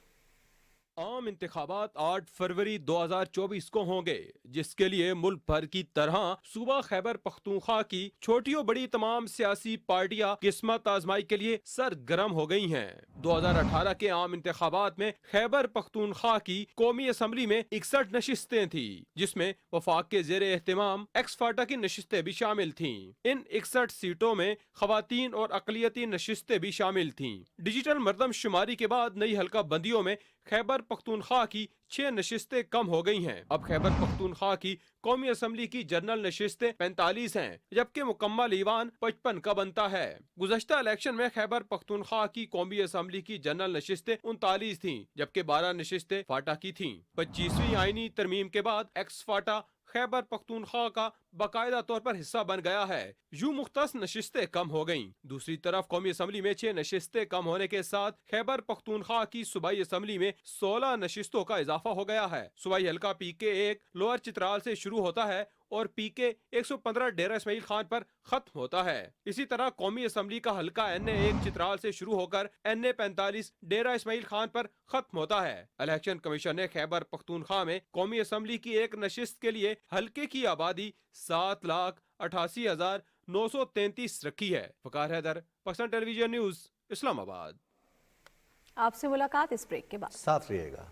S11: आम इंतखाबात 8 फरवरी 2024 को होंगे, जिसके लिए मुल्क भर की तरह सूबा खैबर पख्तूनख्वा की छोटी और बड़ी तमाम सियासी पार्टियां किस्मत आजमाई के लिए सरगर्म हो गई हैं। 2018 के आम इंतखाबात में खैबर पख्तूनख्वा की कौमी असम्बली में 61 नशिस्तें थी, जिसमें वफाक के जेर एहतमाम एक्स फाटा की नशिस्तें भी शामिल थीं। इन 61 सीटों में खवातीन और अकलियती नशिस्तें भी शामिल थीं। डिजिटल मरदमशुमारी के बाद नई हल्का बंदियों में खैबर पख्तूनख्वा की 6 नशिस्तें कम हो गई हैं। अब खैबर पख्तूनख्वा की कौमी असम्बली की जनरल नशिस्तें 45 हैं, जबकि मुकम्मल ईवान 55 का बनता है। गुज़श्ता इलेक्शन में खैबर पख्तूनख्वा की कौमी असम्बली की जनरल नशिस्तें 39 थीं, जबकि 12 नशिस्तें फाटा की थीं। 25वीं आईनी तरमीम के बाद एक्स फाटा खैबर पख्तूनख्वा का बाकायदा तौर पर हिस्सा बन गया है। यूं मुख्तस नशिस्तें कम हो गईं। दूसरी तरफ कौमी असम्बली में 6 नशिस्तें कम होने के साथ खैबर पख्तूनख्वा की सूबाई असम्बली में 16 नशिस्तों का इजाफा हो गया है। सूबाई हल्का PK 1 लोअर चित्राल से शुरू होता है और PK 115 डेरा इस्माइल खान पर खत्म होता है। इसी तरह कौमी असम्बली का हल्का NA 1 चित्राल से शुरू होकर NA 45 डेरा इस्माइल खान पर खत्म होता है। इलेक्शन कमीशन ने खैबर पख्तूनख्वा में कौमी असम्बली की एक नशिस्त के लिए हल्के की आबादी 7,88,933 रखी है। वकार हैदर, पाकिस्तान टेलीविजन न्यूज, इस्लामाबाद।
S2: आपसे मुलाकात इस ब्रेक के बाद।
S1: साथ रहिएगा।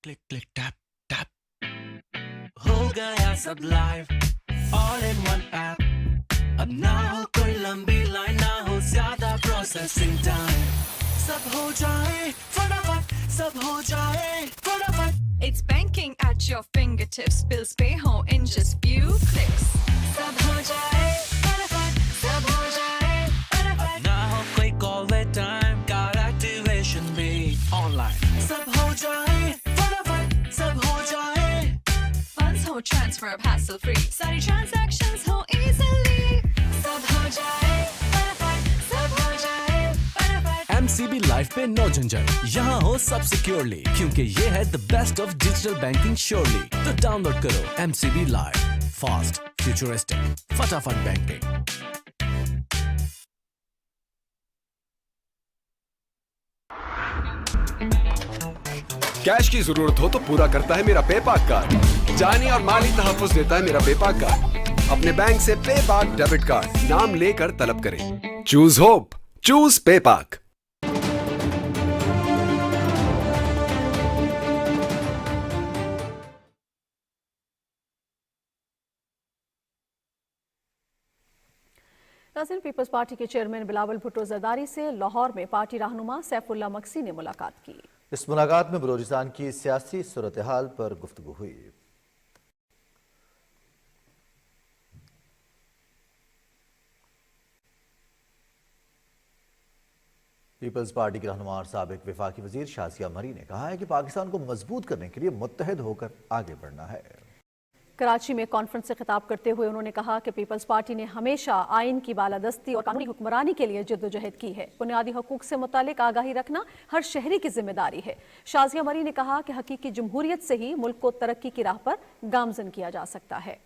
S9: क्लिक क्लिक टैप टैप हो गया सब live all in one app. अब ना हो कोई लंबी लाइन, ना हो ज्यादा प्रोसेसिंग टाइम। सब हो जाए फटाफट, सब हो जाए फटाफट।
S6: It's banking at your fingertips. Bills pay home in just few clicks.
S9: सब हो जाए फटाफट, सब हो जाए फटाफट। अब ना हो कोई call wait time, got activation भी online। सब हो जाए फटाफट, सब हो जाए।
S6: Funds ho transfer hassle free. सारी transactions हो easily.
S9: सब हो जाए फटाफट, सब हो जाए फटाफट। MCB लाइफ पे नो झंझट, यहाँ हो सब सिक्योरली, क्योंकि ये है the best of digital banking surely. तो डाउनलोड करो MCB लाइव, फास्ट, फ्यूचरिस्टिक, फटाफट बैंकिंग।
S10: कैश की जरूरत हो तो पूरा करता है मेरा पेपाक कार्ड। जानिए और माली तहफ्फुज़ देता है मेरा पेपाक कार्ड। अपने बैंक से पेपाक डेबिट कार्ड नाम लेकर तलब करें। Choose hope, choose पेपाक।
S2: नाज़रीन, पीपल्स पार्टी के चेयरमैन बिलावल भुट्टो जरदारी से लाहौर में पार्टी रहनुमा सैफुल्लाह मक्सी ने मुलाकात की।
S1: इस मुलाकात में बलूचिस्तान की सियासी सूरत हाल पर गुफ्तगू हुई। पीपल्स पार्टी के रहनुमा और साबिक वफाकी वजीर शाजिया मरी ने कहा है कि पाकिस्तान को मजबूत करने के लिए मुत्तहिद होकर आगे बढ़ना है।
S2: कराची में कॉन्फ्रेंस से खिताब करते हुए उन्होंने कहा कि पीपल्स पार्टी ने हमेशा आइन की बालादस्ती और कानूनी हुक्मरानी के लिए जद्दोजहद की है। बुनियादी हकूक से मुतालिक आगाही रखना हर शहरी की जिम्मेदारी है। शाजिया मरी ने कहा कि हकीकी जमहूरियत से ही मुल्क को तरक्की की राह पर गामजन किया जा सकता है।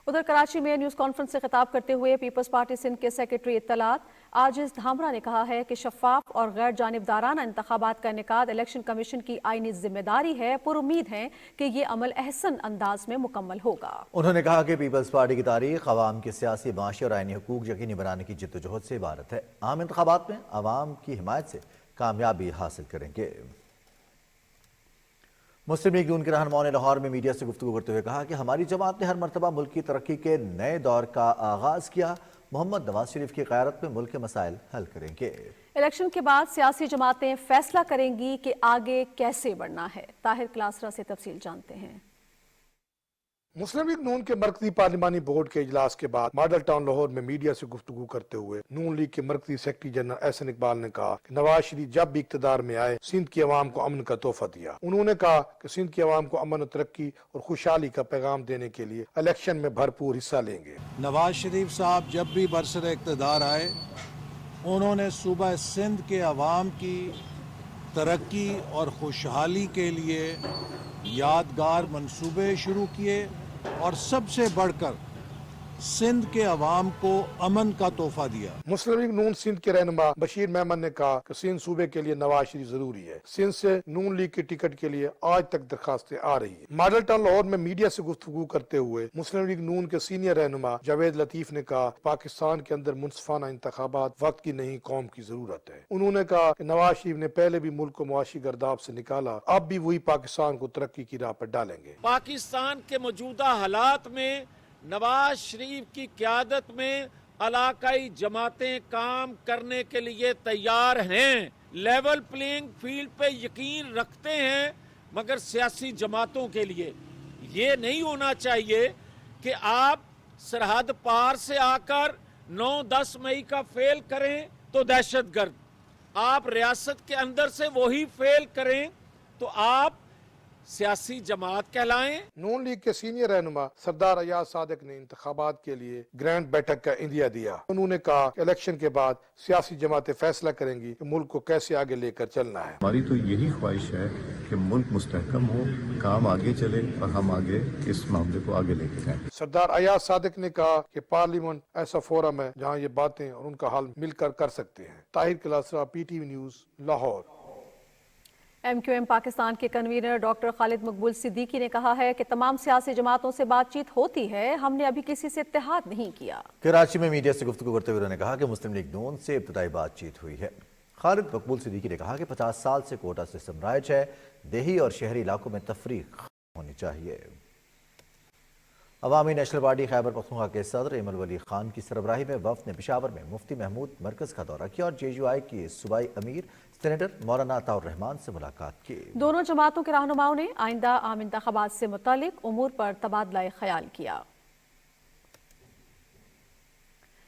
S2: उधर कराची में न्यूज़ कॉन्फ्रेंस से खिताब करते हुए पीपल्स पार्टी सिंध के सेक्रेटरी इत्तलात आजिज धामरा ने कहा है कि शफाफ और गैर जानिबदाराना इंतखाबात का इनेकाद इलेक्शन कमीशन की आईनी जिम्मेदारी है। पुरुमीद है कि ये अमल अहसन अंदाज में मुकम्मल होगा।
S1: उन्होंने कहा कि पीपल्स पार्टी की तारीख अवाम के सियासी, माशी और आईनी हकूक यकीनी बनाने की जिद्दोजहद से इबारत है। आम इंतखाबात में अवाम की हिमायत से कामयाबी हासिल करेंगे। मुस्लिम लीग नून के रहनुमाओं ने लाहौर में मीडिया से गुफ्तगू करते हुए कहा कि हमारी जमात ने हर मरतबा मुल्क की तरक्की के नए दौर का आगाज किया मोहम्मद नवाज शरीफ की क़यादत में मुल्क के मसाइल हल करेंगे।
S2: इलेक्शन के बाद सियासी जमातें फैसला करेंगी कि आगे कैसे बढ़ना है। ताहिर क्लासरा से तफसील जानते हैं।
S17: मुस्लिम लीग नून के मरकजी पार्लिमानी बोर्ड के इजलास के बाद मॉडल टाउन लाहौर में मीडिया से गुफ्तगू करते हुए नून लीग के मरकजी सेक्रेटरी जनरल एहसन इकबाल ने कहा कि नवाज शरीफ जब भी इक्तदार में आए सिंध की अवाम को अमन का तोहफा दिया। उन्होंने कहा कि सिंध की अवाम को अमन और तरक्की और खुशहाली का पैगाम देने के लिए इलेक्शन में भरपूर हिस्सा लेंगे।
S18: नवाज शरीफ साहब जब भी बरसरे इक्तदार आए उन्होंने सूबा सिंध के अवाम की तरक्की और खुशहाली के लिए यादगार मंसूबे शुरू किए और सबसे बढ़कर सिंध के अवाम को अमन का तोहफा दिया।
S17: मुस्लिम लीग नून सिंध के रहनुमा बशीर मेमन ने कहा कि सिंध सूबे के लिए नवाज शरीफ जरूरी है। सिंध से नून लीग की टिकट के लिए आज तक दरखास्तें आ रही है। मॉडल टाउन लाहौर में मीडिया से गुफ्तगू करते हुए मुस्लिम लीग नून के सीनियर रहनुमा जावेद लतीफ ने कहा पाकिस्तान के अंदर मुनसिफाना इंतखाबात वक्त की नहीं कौम की जरूरत है। उन्होंने कहा कि नवाज शरीफ ने पहले भी मुल्क को मुआशी गर्दाब से निकाला, अब भी वही पाकिस्तान को तरक्की की राह पर डालेंगे।
S19: पाकिस्तान के मौजूदा हालात में नवाज शरीफ की क़यादत में इलाकाई जमातें काम करने के लिए तैयार हैं, लेवल प्लेइंग फील्ड पे यकीन रखते हैं, मगर सियासी जमातों के लिए ये नहीं होना चाहिए कि आप सरहद पार से आकर 9-10 मई का फेल करें तो दहशतगर्द, आप रियासत के अंदर से वही फेल करें तो आप सियासी जमात कहलाएं।
S17: नून लीग के सीनियर रहनुमा सरदार अयाज सादिक ने इंतखाबात के लिए ग्रैंड बैठक का इंदिया दिया। उन्होंने कहा कि इलेक्शन के बाद सियासी जमातें फैसला करेंगी कि मुल्क को कैसे आगे लेकर चलना है।
S20: हमारी तो यही ख्वाहिश है कि मुल्क मुस्तहकम हो, काम आगे चले और हम आगे इस मामले को आगे लेके जाएं।
S17: सरदार अयाज सादिक ने कहा कि पार्लियामेंट ऐसा फोरम है जहाँ ये बातें और उनका हल मिलकर कर सकते हैं। Tahir Klasra, PTV news, Lahore.
S2: MQM Pakistan के कन्वीनर डॉक्टर खालिद मकबूल सिद्दीकी ने कहा है कि तमाम सियासी जमातों से बातचीत होती है, हमने अभी किसी से इत्तेहाद नहीं किया।
S1: कराची में मीडिया से गुफ्तगू करते हुए उन्होंने कहा कि मुस्लिम लीग नून से इब्तदाई बातचीत हुई है। खालिद मकबूल सिद्दीकी ने कहा कि 50 साल से कोटा सिस्टम राइज है, देही और शहरी इलाकों में तफरीक होनी चाहिए। अवामी नेशनल पार्टी खैबर पख्तूनख्वा के सदर इमल वली खान की सरबराही में वफ्द ने पेशावर में मुफ्ती महमूद मरकज का दौरा किया और JUI की सूबाई अमीर सेनेटर मौलाना अताउर रहमान से मुलाकात की।
S2: दोनों जमातों के रहनुमाओं ने आइंदा आम इंतखाबात से मुतालिक उमूर पर तबादला ख्याल किया।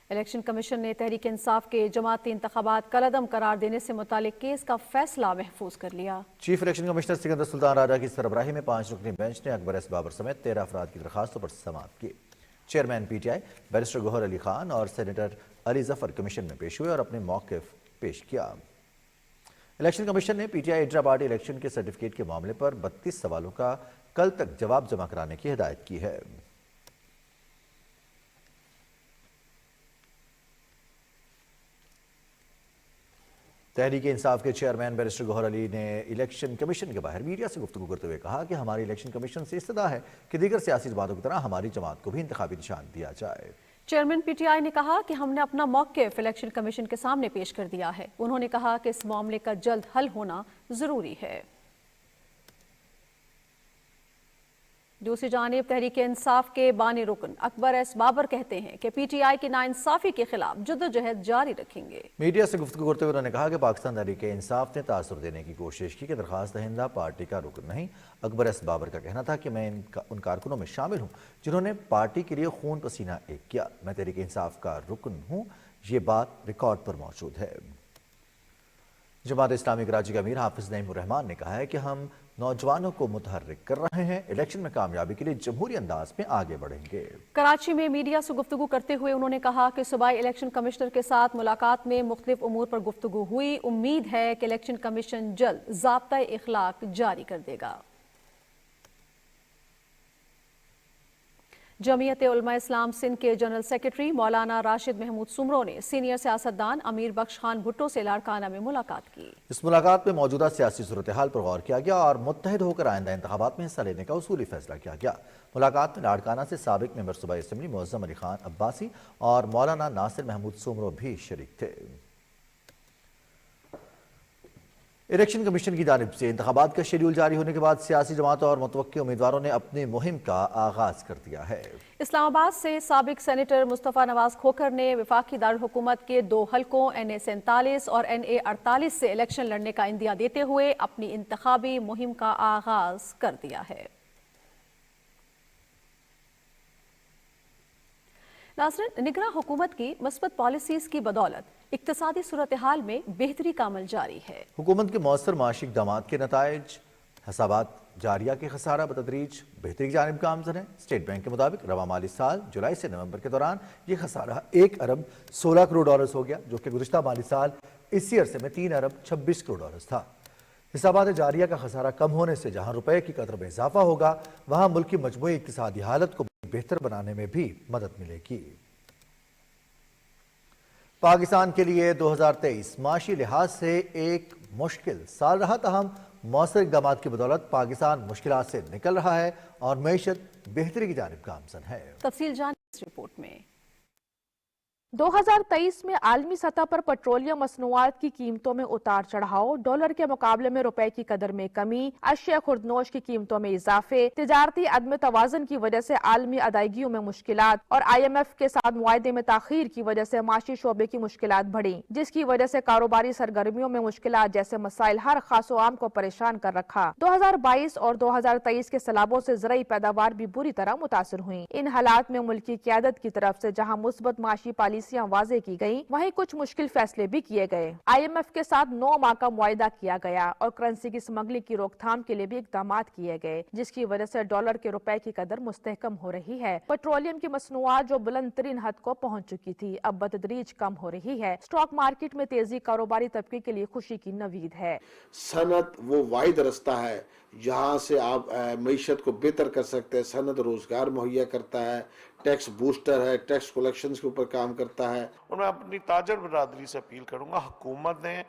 S2: इलेक्शन कमीशन ने तहरीक इंसाफ के जमाती इंतखाबात कलअदम करार देने से मुतालिक केस का फैसला महफूज कर लिया।
S1: Chief election commissioner Sikandar Sultan Raja की सरबराही में 5 रुकनी बेंच ने अकबर एस बाबर समेत 13 अफराद की दरखास्तों पर समाअत की। Chairman PTI barrister Gohar Ali Khan और सेनेटर अली जफर कमीशन में पेश हुए और अपने मौक़िफ़ पेश किया। इलेक्शन कमीशन ने PTI इंट्रा पार्टी इलेक्शन के सर्टिफिकेट के मामले पर 32 सवालों का कल तक जवाब जमा कराने की हिदायत की है। तहरीक इंसाफ के चेयरमैन बैरिस्टर गौहर अली ने इलेक्शन कमीशन के बाहर मीडिया से गुफ्तगू करते हुए कहा कि हमारी इलेक्शन कमीशन से इस्तदा है कि दीगर सियासी जमातों की तरह हमारी जमात को भी इंतखाबी निशान दिया जाए।
S2: चेयरमैन PTI ने कहा कि हमने अपना मौक़िफ़ इलेक्शन कमीशन के सामने पेश कर दिया है। उन्होंने कहा कि इस मामले का जल्द हल होना जरूरी है। दूसरी जानिब तहरीक इंसाफ के बानी रुकन अकबर एस बाबर कहते हैं कि PTI की नाइंसाफी के खिलाफ जद्दोजहद जारी रखेंगे।
S1: मीडिया से गुफ्तगू करते हुए उन्होंने कहा कि पाकिस्तान तहरीक इंसाफ ने तासुर देने की कोशिश की कि दरखास्त दहिंदा पार्टी का रुकन नहीं। अकबर एस बाबर का कहना था कि मैं उन कारकुनों में शामिल हूँ जिन्होंने पार्टी के लिए खून पसीना एक किया। मैं तहरीक इंसाफ का रुकन हूँ, ये बात रिकॉर्ड पर मौजूद है। जमात इस्लामी कराची के अमीर हाफिज नईमुर रहमान ने कहा है कि हम नौजवानों को मुतहर्रिक कर रहे हैं, इलेक्शन में कामयाबी के लिए जमहूरी अंदाज में आगे बढ़ेंगे। कराची में मीडिया से गुफ्तगू करते हुए उन्होंने कहा कि सूबाई इलेक्शन कमिश्नर के साथ मुलाकात में मुख्तलिफ उमूर पर गुफ्तगू हुई। उम्मीद है कि इलेक्शन कमीशन जल्द ज़ाब्ता इखलाक जारी कर देगा। जमीयत उलमा इस्लाम सिंध के जनरल सेक्रेटरी मौलाना राशिद महमूद सुमरो ने सीनियर सियासतदान अमीर बख्श खान भुट्टो से लाड़काना में मुलाकात की। इस मुलाकात में मौजूदा सियासी सूरत हाल पर गौर किया गया और मुत्तहिद होकर आइंदा इंतखाबात में हिस्सा लेने का उसूली फैसला किया गया। मुलाकात में लाड़काना से साबिक मेंबर सूबाई असेंबली मुअज़्ज़म अली खान अब्बासी और मौलाना नासिर महमूद सुमरो भी शरीक थे। الیکشن کمیشن کی جانب سے انتخابات کا شیڈول جاری ہونے کے بعد سیاسی جماعتوں اور متوقع امیدواروں نے اپنی مہم کا آغاز کر دیا ہے۔
S2: اسلام آباد سے سابق سینیٹر مصطفیٰ نواز کھوکھر نے وفاقی دارالحکومت کے 2 حلقوں NA 47 اور NA 48 سے الیکشن لڑنے کا عندیہ دیتے ہوئے اپنی انتخابی مہم کا آغاز کر دیا ہے۔ ناظرین، نگراں حکومت کی مثبت پالیسیز کی بدولت اقتصادی صورتحال میں بہتری کا عمل جاری ہے۔
S1: حکومت کے مؤثر معاشی اقدامات کے نتائج حسابات جاریہ کے خسارہ بتدریج بہتری کی جانب گامزن ہے۔ اسٹیٹ بینک کے مطابق رواں مالی سال جولائی سے نومبر کے دوران یہ خسارہ 1 ارب 16 کروڑ ڈالرز ہو گیا، جو کہ گزشتہ مالی سال اسی عرصے میں 3 ارب 26 کروڑ ڈالرز تھا۔ حسابات جاریہ کا خسارہ کم ہونے سے جہاں روپے کی قدر میں اضافہ ہوگا، وہاں ملک کی مجموعی اقتصادی حالت کو بہتر بنانے میں بھی مدد ملے گی۔ پاکستان کے لیے 2023 معاشی لحاظ سے ایک مشکل سال رہا، تاہم مؤثر اقدامات کی بدولت پاکستان مشکلات سے نکل رہا ہے اور معیشت بہتری کی جانب گامزن ہے۔
S2: تفصیل جانیں اس رپورٹ میں۔
S21: 2023 میں عالمی سطح پر پیٹرولیم مصنوعات کی قیمتوں میں اتار چڑھاؤ، ڈالر کے مقابلے میں روپے کی قدر میں کمی، اشیاء خوردنوش کی قیمتوں میں اضافے، تجارتی عدم توازن کی وجہ سے عالمی ادائیگیوں میں مشکلات اور IMF کے ساتھ معاہدے میں تاخیر کی وجہ سے معاشی شعبے کی مشکلات بڑھیں، جس کی وجہ سے کاروباری سرگرمیوں میں مشکلات جیسے مسائل ہر خاص و عام کو پریشان کر رکھا۔ 2022 اور 2023 کے سیلابوں سے زرعی پیداوار بھی بری طرح متاثر ہوئی۔ ان حالات میں ملکی قیادت کی طرف سے جہاں مثبت معاشی پالیسیاں واضح کی گئیں، وہیں کچھ مشکل فیصلے بھی کیے گئے۔ IMF کے ساتھ 9 ماہ کا معاہدہ کیا گیا اور کرنسی کی سمگلنگ کی روک تھام کے لیے بھی اقدامات کیے گئے، جس کی وجہ سے ڈالر کے روپے کی قدر مستحکم ہو رہی ہے۔ پیٹرولیم کی مصنوعات جو بلند ترین حد کو پہنچ چکی تھی، اب بتدریج کم ہو رہی ہے۔ اسٹاک مارکیٹ میں تیزی کاروباری طبقے کے لیے خوشی کی نوید ہے۔
S22: صنعت وہ واحد رستہ ہے جہاں سے آپ معیشت کو بہتر کر سکتے ہیں۔ صنعت روزگار مہیا کرتا ہے، ٹیکس بوسٹر ہے، ٹیکس کلیکشنز کے اوپر کام کرتا ہے۔
S23: اور میں اپنی تاجر برادری سے اپیل کروں گا، حکومت نے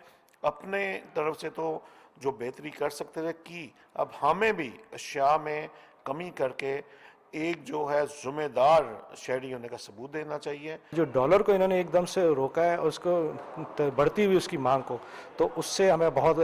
S23: اپنے طرف سے تو جو بہتری کر سکتے تھے کی، اب ہمیں بھی اشیاء میں کمی کر کے ایک جو ہے ذمہ دار شہری ہونے کا ثبوت دینا چاہیے۔
S24: جو ڈالر کو انہوں نے ایک دم سے روکا ہے، اس کو بڑھتی ہوئی اس کی مانگ کو، تو اس سے ہمیں بہت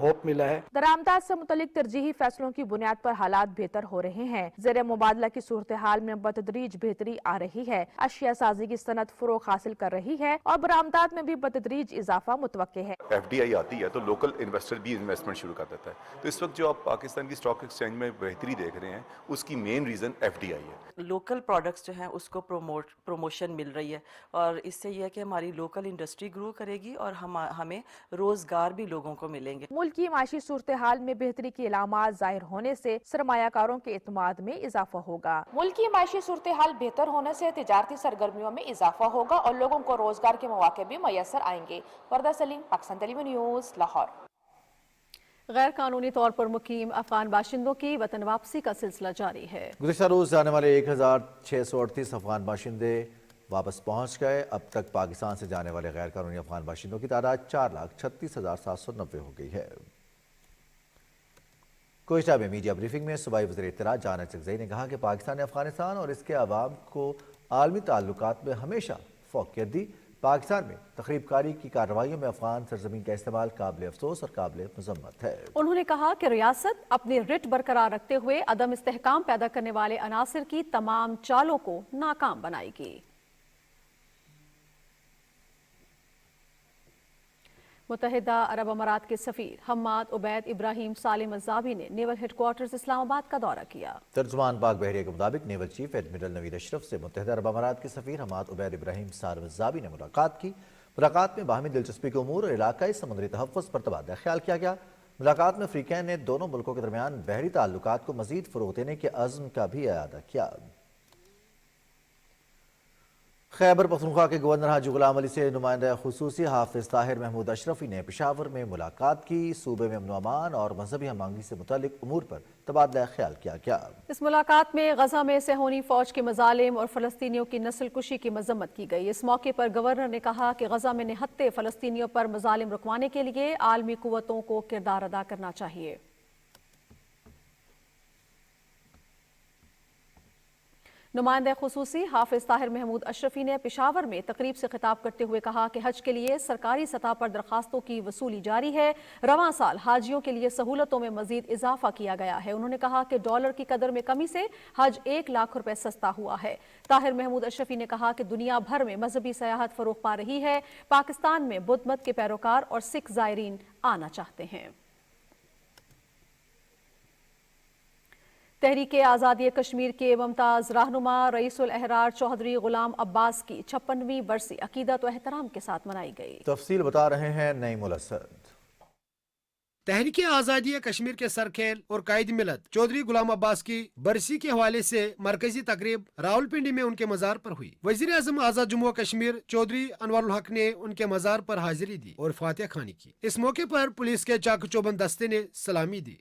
S24: ہوپ ملا ہے۔
S21: درآمدات سے متعلق ترجیحی فیصلوں کی بنیاد پر حالات بہتر ہو رہے ہیں۔ زیر مبادلہ کی صورتحال میں بتدریج بہتری آ رہی ہے، اشیاء سازی کی صنعت فروغ حاصل کر رہی ہے اور برآمدات میں بھی بتدریج اضافہ متوقع ہے۔
S25: FDI آتی ہے تو لوکل انویسٹر بھی انویسٹمنٹ شروع کر دیتا ہے، تو اس وقت جو آپ پاکستان کی اسٹاک ایکسچینج میں بہتری دیکھ رہے ہیں، اس کی مین ریزن FDI ہے۔
S26: لوکل پروڈکٹس جو ہیں اس کو پروموشن مل رہی ہے، اور اس سے یہ ہے کہ ہماری لوکل انڈسٹری گرو کرے گی اور ہمیں روزگار بھی لوگوں کو ملیں گے۔
S21: ملک کی معاشی صورتحال میں بہتری کی علامات ظاہر ہونے سے سرمایہ کاروں کے اعتماد میں اضافہ ہوگا۔ ملک کی معاشی صورتحال بہتر ہونے سے تجارتی سرگرمیوں میں اضافہ ہوگا اور لوگوں کو روزگار کے مواقع بھی میسر آئیں گے۔ وردہ سلیم، پاکستان ٹیلی ویژن نیوز، لاہور۔
S2: غیر قانونی طور پر مقیم افغان باشندوں کی وطن واپسی کا سلسلہ جاری ہے۔
S1: گزشتہ روز جانے والے 1638 افغان باشندے واپس پہنچ گئے۔ اب تک پاکستان سے جانے والے غیر قانونی افغان باشندوں کی تعداد 4,36,790 ہو گئی ہے۔ کوئٹہ میں میڈیا بریفنگ میں صوبائی وزیر اطلاع جان چکزئی نے کہا کہ پاکستان نے افغانستان اور اس کے عوام کو عالمی تعلقات میں ہمیشہ فوقیت دی۔ پاکستان میں تخریب کاری کی کارروائیوں میں افغان سرزمین کا استعمال قابل افسوس اور قابل مذمت ہے۔
S2: انہوں نے کہا کہ ریاست اپنی رٹ برقرار رکھتے ہوئے عدم استحکام پیدا کرنے والے عناصر کی تمام چالوں کو ناکام بنائے گی۔ متحدہ عرب امارات کے سفیر حماد عبید ابراہیم سالم الزابی نے نیول ہیڈ کوارٹرز اسلام آباد کا دورہ کیا۔
S1: ترجمان پاک بحریہ کے مطابق نیول چیف ایڈمرل نوید اشرف سے متحدہ عرب امارات کے سفیر حماد عبید ابراہیم سالم الزابی نے ملاقات کی۔ ملاقات میں باہمی دلچسپی کے امور اور علاقائی سمندری تحفظ پر تبادلہ خیال کیا گیا۔ ملاقات میں فریقین نے دونوں ملکوں کے درمیان بحری تعلقات کو مزید فروغ دینے کے عزم کا بھی اعادہ کیا۔ خیبر پختونخوا کے گورنر حاجی غلام علی سے نمائندہ خصوصی حافظ طاہر محمود اشرفی نے پشاور میں ملاقات کی۔ صوبے میں امن و امان اور مذہبی ہم آہنگی سے متعلق امور پر تبادلہ خیال کیا گیا۔
S2: اس ملاقات میں غزہ میں صہیونی فوج کے مظالم اور فلسطینیوں کی نسل کشی کی مذمت کی گئی۔ اس موقع پر گورنر نے کہا کہ غزہ میں نہتے فلسطینیوں پر مظالم رکوانے کے لیے عالمی قوتوں کو کردار ادا کرنا چاہیے۔ नुमाइंदा खुसूसी हाफिज ताहिर महमूद अशरफी ने पेशावर में तकरीब से खिताब करते हुए कहा कि हज के लिए सरकारी सतह पर दरखास्तों की वसूली जारी है। रवां साल हाजियों के लिए सहूलतों में मजीद इजाफा किया गया है। उन्होंने कहा कि डॉलर की कदर में कमी से हज 1 लाख रुपए सस्ता हुआ है। ताहिर महमूद अशरफी ने कहा कि दुनिया भर में मजहबी सयाहत फरोग पा रही है। पाकिस्तान में बुद्ध मत के पैरोकार और सिख जायरीन आना चाहते हैं। तहरीक आज़ादी कश्मीर के मुमताज रहनुमा रईसुल अहरार चौधरी गुलाम अब्बास की 56वीं बरसी अकीदत व एहतराम के साथ मनाई गई।
S1: तफसील बता रहे हैं नईमुल असद।
S3: तहरीक आज़ादी कश्मीर के सरखेल और कायद मिलत चौधरी गुलाम अब्बास की बरसी के हवाले से मरकजी तकरीब रावलपिंडी में उनके मजार पर हुई। वज़ीर आज़म आज़ाद जम्मू व कश्मीर चौधरी अनवरुल हक ने उनके मजार पर हाजिरी दी और फातिहा खानी की। इस मौके पर पुलिस के चाक चौबंद दस्ते ने सलामी दी।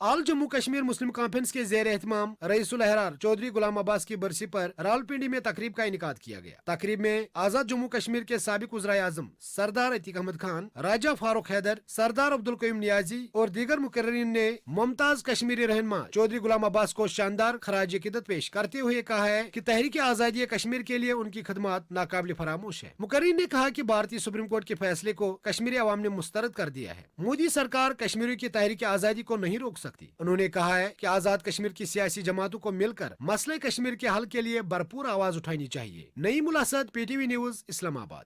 S3: आल जम्मू कश्मीर मुस्लिम कॉन्फ्रेंस के ज़ेर एहतमाम रईसुल अहरार चौधरी गुलाम अब्बास की बरसी पर रावलपिंडी में तकरीब का इनेकाद किया गया। तकरीब में आज़ाद जम्मू कश्मीर के साबिक वज़ीर आज़म सरदार अतीक अहमद खान, राजा फारूक हैदर, सरदार अब्दुल कयूम नियाजी और दीगर मुकर्रिरीन ने मुमताज कश्मीरी रहनुमा चौधरी गुलाम अब्बास को शानदार खराज अकीदत पेश करते हुए कहा है कि तहरीक आज़ादी कश्मीर के लिए उनकी खदमात नाकाबिल फरामोश है। मुकर्रिरीन ने कहा कि भारतीय सुप्रीम कोर्ट के फैसले को कश्मीरी अवाम ने मुस्तरद कर दिया है। मोदी सरकार कश्मीरियों की तहरीक आज़ादी को नहीं रोक सकती। उन्होंने कहा है कि आजाद कश्मीर की सियासी जमातों को मिलकर मसले कश्मीर के हल के लिए भरपूर आवाज उठानी चाहिए। Naimul Asad, PTV news, Islamabad.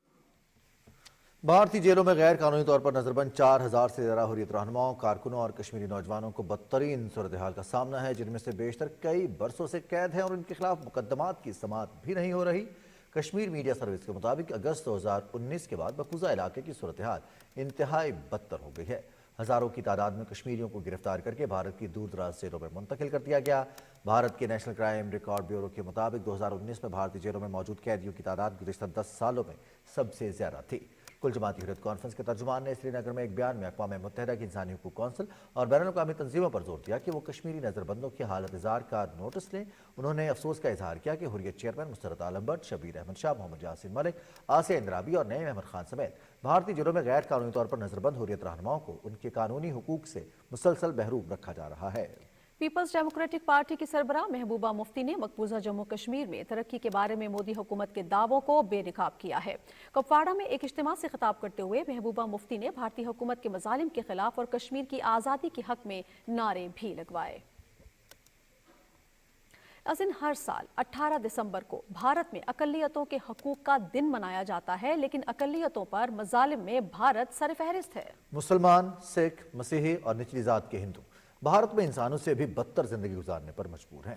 S1: भारतीय जेलों में गैर कानूनी तौर पर नजरबंद 4000 से ज्यादा हुर्रियत रहनुमाओं, कारकुनों और कश्मीरी नौजवानों को बदतरीन सूरत हाल का सामना है, जिनमें से बेशतर कई बरसों से कैद हैं और इनके खिलाफ मुकदमात की समाअत भी नहीं हो रही। कश्मीर मीडिया सर्विस के मुताबिक अगस्त 2019 के बाद मकबूजा इलाके की सूरत हाल इंतहाई बदतर हो गई है। हजारों की तादाद में कश्मीरियों को गिरफ्तार करके भारत की दूर दराज जेलों में मुंतकिल कर दिया गया। भारत के नेशनल क्राइम रिकॉर्ड ब्यूरो के मुताबिक 2019 में भारतीय जेलों में मौजूद कैदियों की तादाद गुज़िश्ता 10 सालों में सबसे ज्यादा थी। कुल जमाती हुर्रियत कॉन्फ्रेंस के तर्जुमान ने श्रीनगर में एक बयान में अक़वाम मुत्तहिदा की इंसानी हुकूक कौंसिल और बैनुल अक़वामी तंजीमों पर जोर दिया कि वो कश्मीरी नजरबंदों की हालत इज़हार का नोटिस लें। उन्होंने अफसोस का इजहार किया कि हुर्रियत चेयरमैन मुस्तरद आलम भट्ट, शबीर अहमद शाह, मोहम्मद यासीन मलिक, आसिया इंद्राबी और नईम अहमद खान समेत भारतीय जेलों में गैर कानूनी तौर पर नजरबंद हुर्रियत रहनुमाओं को उनके कानूनी हुकूक से मुसलसल महरूम रखा जा रहा है।
S2: पीपल्स डेमोक्रेटिक पार्टी की सरबराह महबूबा मुफ्ती ने मकबूजा जम्मू कश्मीर में तरक्की के बारे में मोदी हुकूमत के दावों को बेनकाब किया है। कुपवाड़ा में एक इज्तिमा से खिताब करते हुए महबूबा मुफ्ती ने भारतीय हुकूमत के मजालिम के खिलाफ और कश्मीर की आज़ादी के हक में नारे भी लगवाए। हर साल 18 दिसंबर को भारत में अकलियतों के हकूक का दिन मनाया जाता है, लेकिन अकलियतों पर मजालिम में भारत सरफहरिस्त है।
S1: मुसलमान, सिख, मसीही और निचली जात के हिंदू भारत में इंसानों से भी बदतर जिंदगी गुजारने पर मजबूर हैं।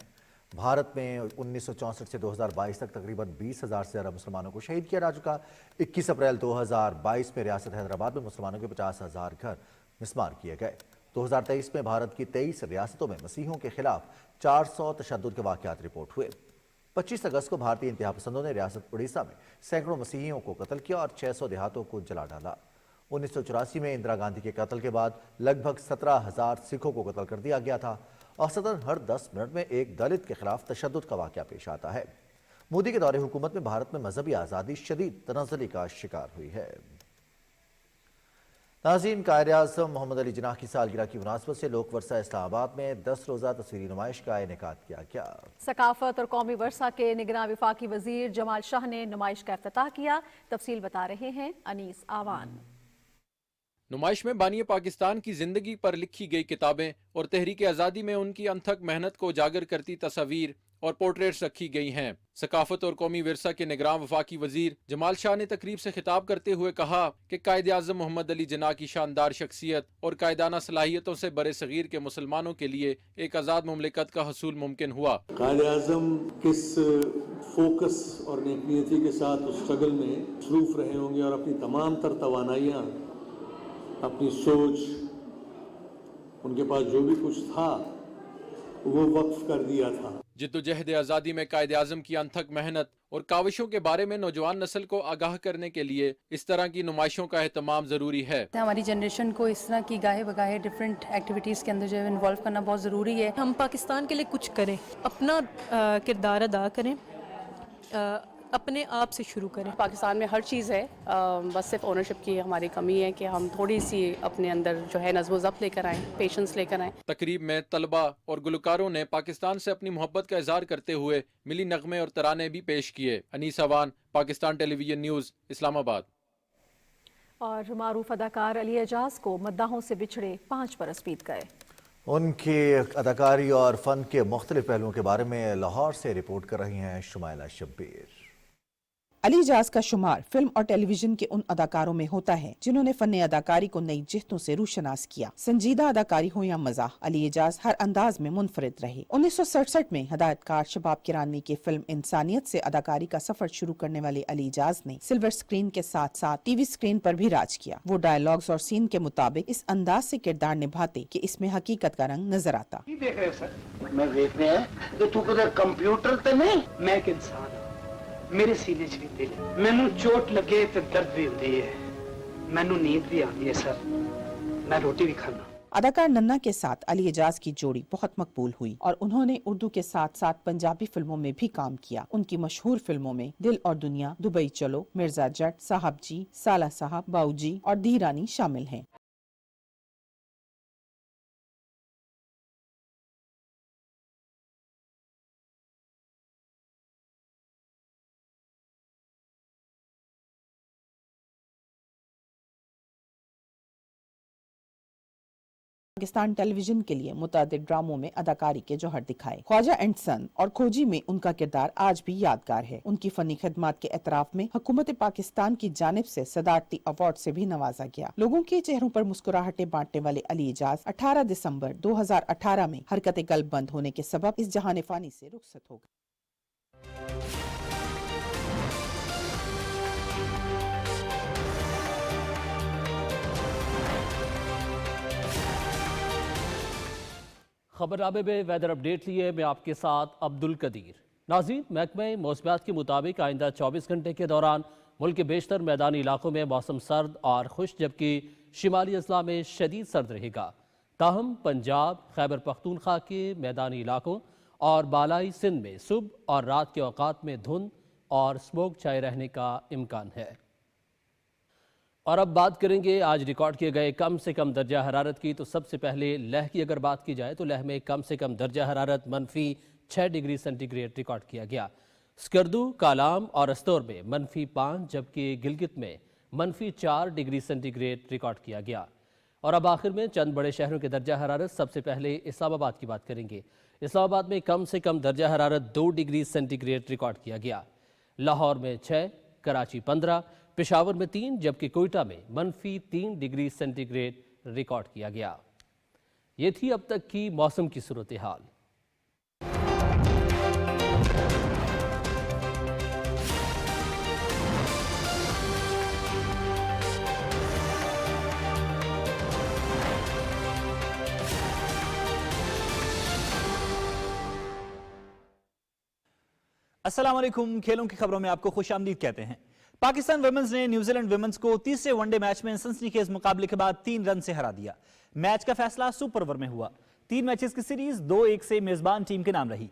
S1: भारत में 1964 से 2022 तक तकरीबन 20,000 से ज़्यादा मुसलमानों को शहीद किया जा चुका। 21 अप्रैल 2022 में रियासत हैदराबाद में मुसलमानों के 50,000 घर मिस्मार किए गए। 2023 में भारत की 23 रियासतों में मसीहों के खिलाफ 400 तशद्दुद के वाक़यात रिपोर्ट हुए। 25 अगस्त को भारतीय इंतहा पसंदों ने रियासत उड़ीसा में सैकड़ों मसीहियों को कत्ल किया और 600 देहातों को जला डाला। 1984 में इंदिरा गांधी के कत्ल के बाद लगभग 17,000 सिखों को कत्ल कर दिया गया था। औसतन हर 10 मिनट में एक दलित के खिलाफ तशद्दुद का वाक़या पेश आता है। मोदी के दौरे हुकूमत में भारत में मजहबी आज़ादी शदीद तनज़्ज़ुली का शिकार हुई है। नाज़रीन, कायद-ए-आज़म मोहम्मद अली जिन्नाह की सालगिरह की मुनासबत से लोक वर्सा इस्लामाबाद में 10 रोज़ा तस्वीरी नुमाइश का इनेकाद किया गया।
S2: सकाफत और कौमी वर्सा के निगरान विफाकी वजीर जमाल शाह ने नुमाइश का इफ्तिताह किया। तफसील बता रहे हैं अनीस आवान।
S11: नुमाइश में बानी पाकिस्तान की जिंदगी पर लिखी गई किताबें और तहरीक आज़ादी में उनकी अनथक मेहनत को उजागर करती तस्वीर और पोर्ट्रेट्स रखी गई हैं। सकाफत और कौमी विरसा के निगरान वफाकी वजीर जमाल शाह ने तकरीब से खिताब करते हुए कहा कि कायद आज़म मोहम्मद अली जिन्नाह की शानदार शख्सियत और कायदाना सलाहियतों से बरे सगीर के मुसलमानों के लिए एक आज़ाद मुमलिकत का हसूल मुमकिन हुआ।
S4: कायद आज़म किस फोकस और नेकनीयती के साथ उस स्ट्रगल में मसरूफ रहे होंगे और अपनी तमाम तर तवानाइयाँ, अपनी सोच, उनके पास जो भी कुछ था वो वक्फ कर दिया था।
S11: जिद्दोजहद आज़ादी में कायद आज़म की अनथक मेहनत और काविशों के बारे में नौजवान नस्ल को आगाह करने के लिए इस तरह की नुमाइशों का एहतमाम ज़रूरी है।
S5: हमारी जनरेशन को इस तरह की गाहे बगाहे डिफरेंट एक्टिविटीज़ के अंदर जो है इन्वॉल्व करना बहुत ज़रूरी है।
S7: हम पाकिस्तान के लिए कुछ करें, अपना किरदार अदा करें,
S5: اپنے آپ سے شروع کریں. پاکستان میں ہر چیز ہے, بس صرف اونرشپ کی ہماری کمی ہے کہ ہم تھوڑی سی اپنے اندر جو ہے نظم و ضبط لے کر آئیں, پیشنس لے کر آئیں.
S11: تقریب میں طلبہ اور گلوکاروں نے پاکستان سے اپنی محبت کا اظہار کرتے ہوئے ملی نغمے اور ترانے بھی پیش کیے. انیس اوان, پاکستان ٹیلی ویژن نیوز, اسلام آباد.
S2: اور معروف اداکار علی اعجاز کو مداحوں سے بچھڑے 5 برس بیت گئے.
S1: ان کی اداکاری اور فن کے مختلف پہلوؤں کے بارے میں لاہور سے رپورٹ کر رہی ہیں شمائلہ شبیر.
S7: علی اعجاز کا شمار فلم اور ٹیلی ویژن کے ان اداکاروں میں ہوتا ہے جنہوں نے فن اداکاری کو نئی جہتوں سے روشناس کیا. سنجیدہ اداکاری ہو یا مزاح, علی اعجاز ہر انداز میں منفرد رہے. 1967 میں ہدایت کار شباب کرانی کی فلم انسانیت سے اداکاری کا سفر شروع کرنے والے علی اعجاز نے سلور سکرین کے ساتھ ساتھ ٹی وی سکرین پر بھی راج کیا. وہ ڈائلاگز اور سین کے مطابق اس انداز سے کردار نبھاتے کہ اس میں حقیقت کا رنگ نظر آتا.
S8: دیکھ رہے سر, میں دیکھ رہے ہیں کہ تو کدھر کمپیوٹر تے نہیں, میں ایک انسان ہوں, میرے سینے چ بھی دل ہے, مینوں چوٹ لگے تے درد بھی ہوندی ہے, مینوں نیند بھی آتی ہے سر, میں روٹی بھی کھانا.
S7: اداکار ننا کے ساتھ علی اعجاز کی جوڑی بہت مقبول ہوئی اور انہوں نے اردو کے ساتھ ساتھ پنجابی فلموں میں بھی کام کیا. ان کی مشہور فلموں میں دل اور دنیا, دبئی چلو, مرزا جٹ, صاحب جی, سالہ صاحب, باؤ جی اور دھی رانی شامل ہیں. پاکستان ٹیلی ویژن کے لیے متعدد ڈراموں میں اداکاری کے جوہر دکھائے. خواجہ اینڈ سن اور کھوجی میں ان کا کردار آج بھی یادگار ہے. ان کی فنی خدمات کے اعتراف میں حکومت پاکستان کی جانب سے صدارتی ایوارڈ سے بھی نوازا گیا. لوگوں کے چہروں پر مسکراہٹیں بانٹنے والے علی اعجاز 18 دسمبر 2018 میں حرکت قلب بند ہونے کے سبب اس جہان فانی سے رخصت ہو گئے.
S12: خبرنامے میں ویدر اپڈیٹ لیے میں آپ کے ساتھ عبد القدیر. ناظرین, محکمہ موسمیات کے مطابق آئندہ 24 گھنٹے کے دوران ملک کے بیشتر میدانی علاقوں میں موسم سرد اور خشک جبکہ شمالی اضلاع میں شدید سرد رہے گا. تاہم پنجاب, خیبر پختونخوا کے میدانی علاقوں اور بالائی سندھ میں صبح اور رات کے اوقات میں دھند اور اسموک چھائے رہنے کا امکان ہے. اور اب بات کریں گے آج ریکارڈ کیے گئے کم سے کم درجہ حرارت کی. تو سب سے پہلے لہ کی اگر بات کی جائے تو لہ میں کم سے کم درجہ حرارت -6 ڈگری سینٹی گریڈ ریکارڈ کیا گیا. سکردو, کالام اور استور میں -5 جبکہ گلگت میں -4 ڈگری سینٹی گریڈ ریکارڈ کیا گیا. اور اب آخر میں چند بڑے شہروں کے درجہ حرارت. سب سے پہلے اسلام آباد کی بات کریں گے. اسلام آباد میں کم سے کم درجہ حرارت 2 ڈگری سینٹی گریڈ ریکارڈ کیا گیا. لاہور میں 6, کراچی 15, پشاور میں 3 جبکہ کوئٹہ میں -3 ڈگری سینٹی گریڈ ریکارڈ کیا گیا. یہ تھی اب تک کی موسم کی صورتحال.
S13: السلام علیکم. کھیلوں کی خبروں میں آپ کو خوش آمدید کہتے ہیں. پاکستان ویمنز نے نیوزی لینڈ ویمنز کو تیسرے ون ڈے میچ میں سنسنی خیز مقابلے کے بعد 3 رن سے ہرا دیا. میچ کا فیصلہ سپر اوور میں ہوا. 3 میچز کی سیریز 2-1 سے میزبان ٹیم کے نام رہی.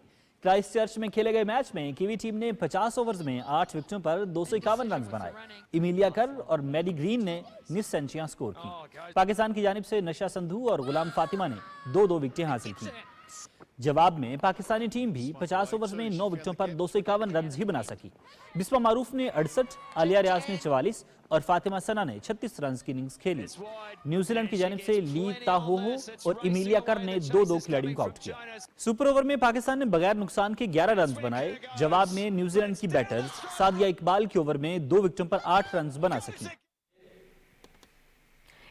S13: کرائسٹ چرچ میں کھیلے گئے میچ میں کیوی ٹیم نے 50 اوورز میں 8 وکٹوں پر 251 رنز بنائے. ایمیلیا کر اور میڈی گرین نے 19 سینچریاں سکور کی. پاکستان کی جانب سے نشا سندھو اور غلام فاطمہ نے 2-2 وکٹیں حاصل کی. جواب میں پاکستانی ٹیم بھی 50 اوورز میں 9 وکٹوں پر 251 رنز ہی بنا سکی. بسما معروف نے 68, عالیہ ریاض نے 44 اور فاطمہ ثنا نے 36 رنز کی اننگز کھیلی. نیوزی لینڈ کی جانب سے لی تاہوہو اور ایمیلیا کر نے 2-2 کھلاڑیوں کو آؤٹ کیا. سپر اوور میں پاکستان نے بغیر نقصان کے 11 رنز بنائے. جواب میں نیوزی لینڈ کی بیٹرز سعدیہ اقبال کے اوور میں 2 وکٹوں پر 8 رنز بنا سکی.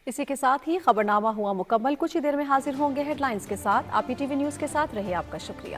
S2: اسی کے ساتھ ہی خبرنامہ ہوا مکمل. کچھ ہی دیر میں حاضر ہوں گے ہیڈ لائنز کے ساتھ. آپ PTV نیوز کے ساتھ رہے. آپ کا شکریہ.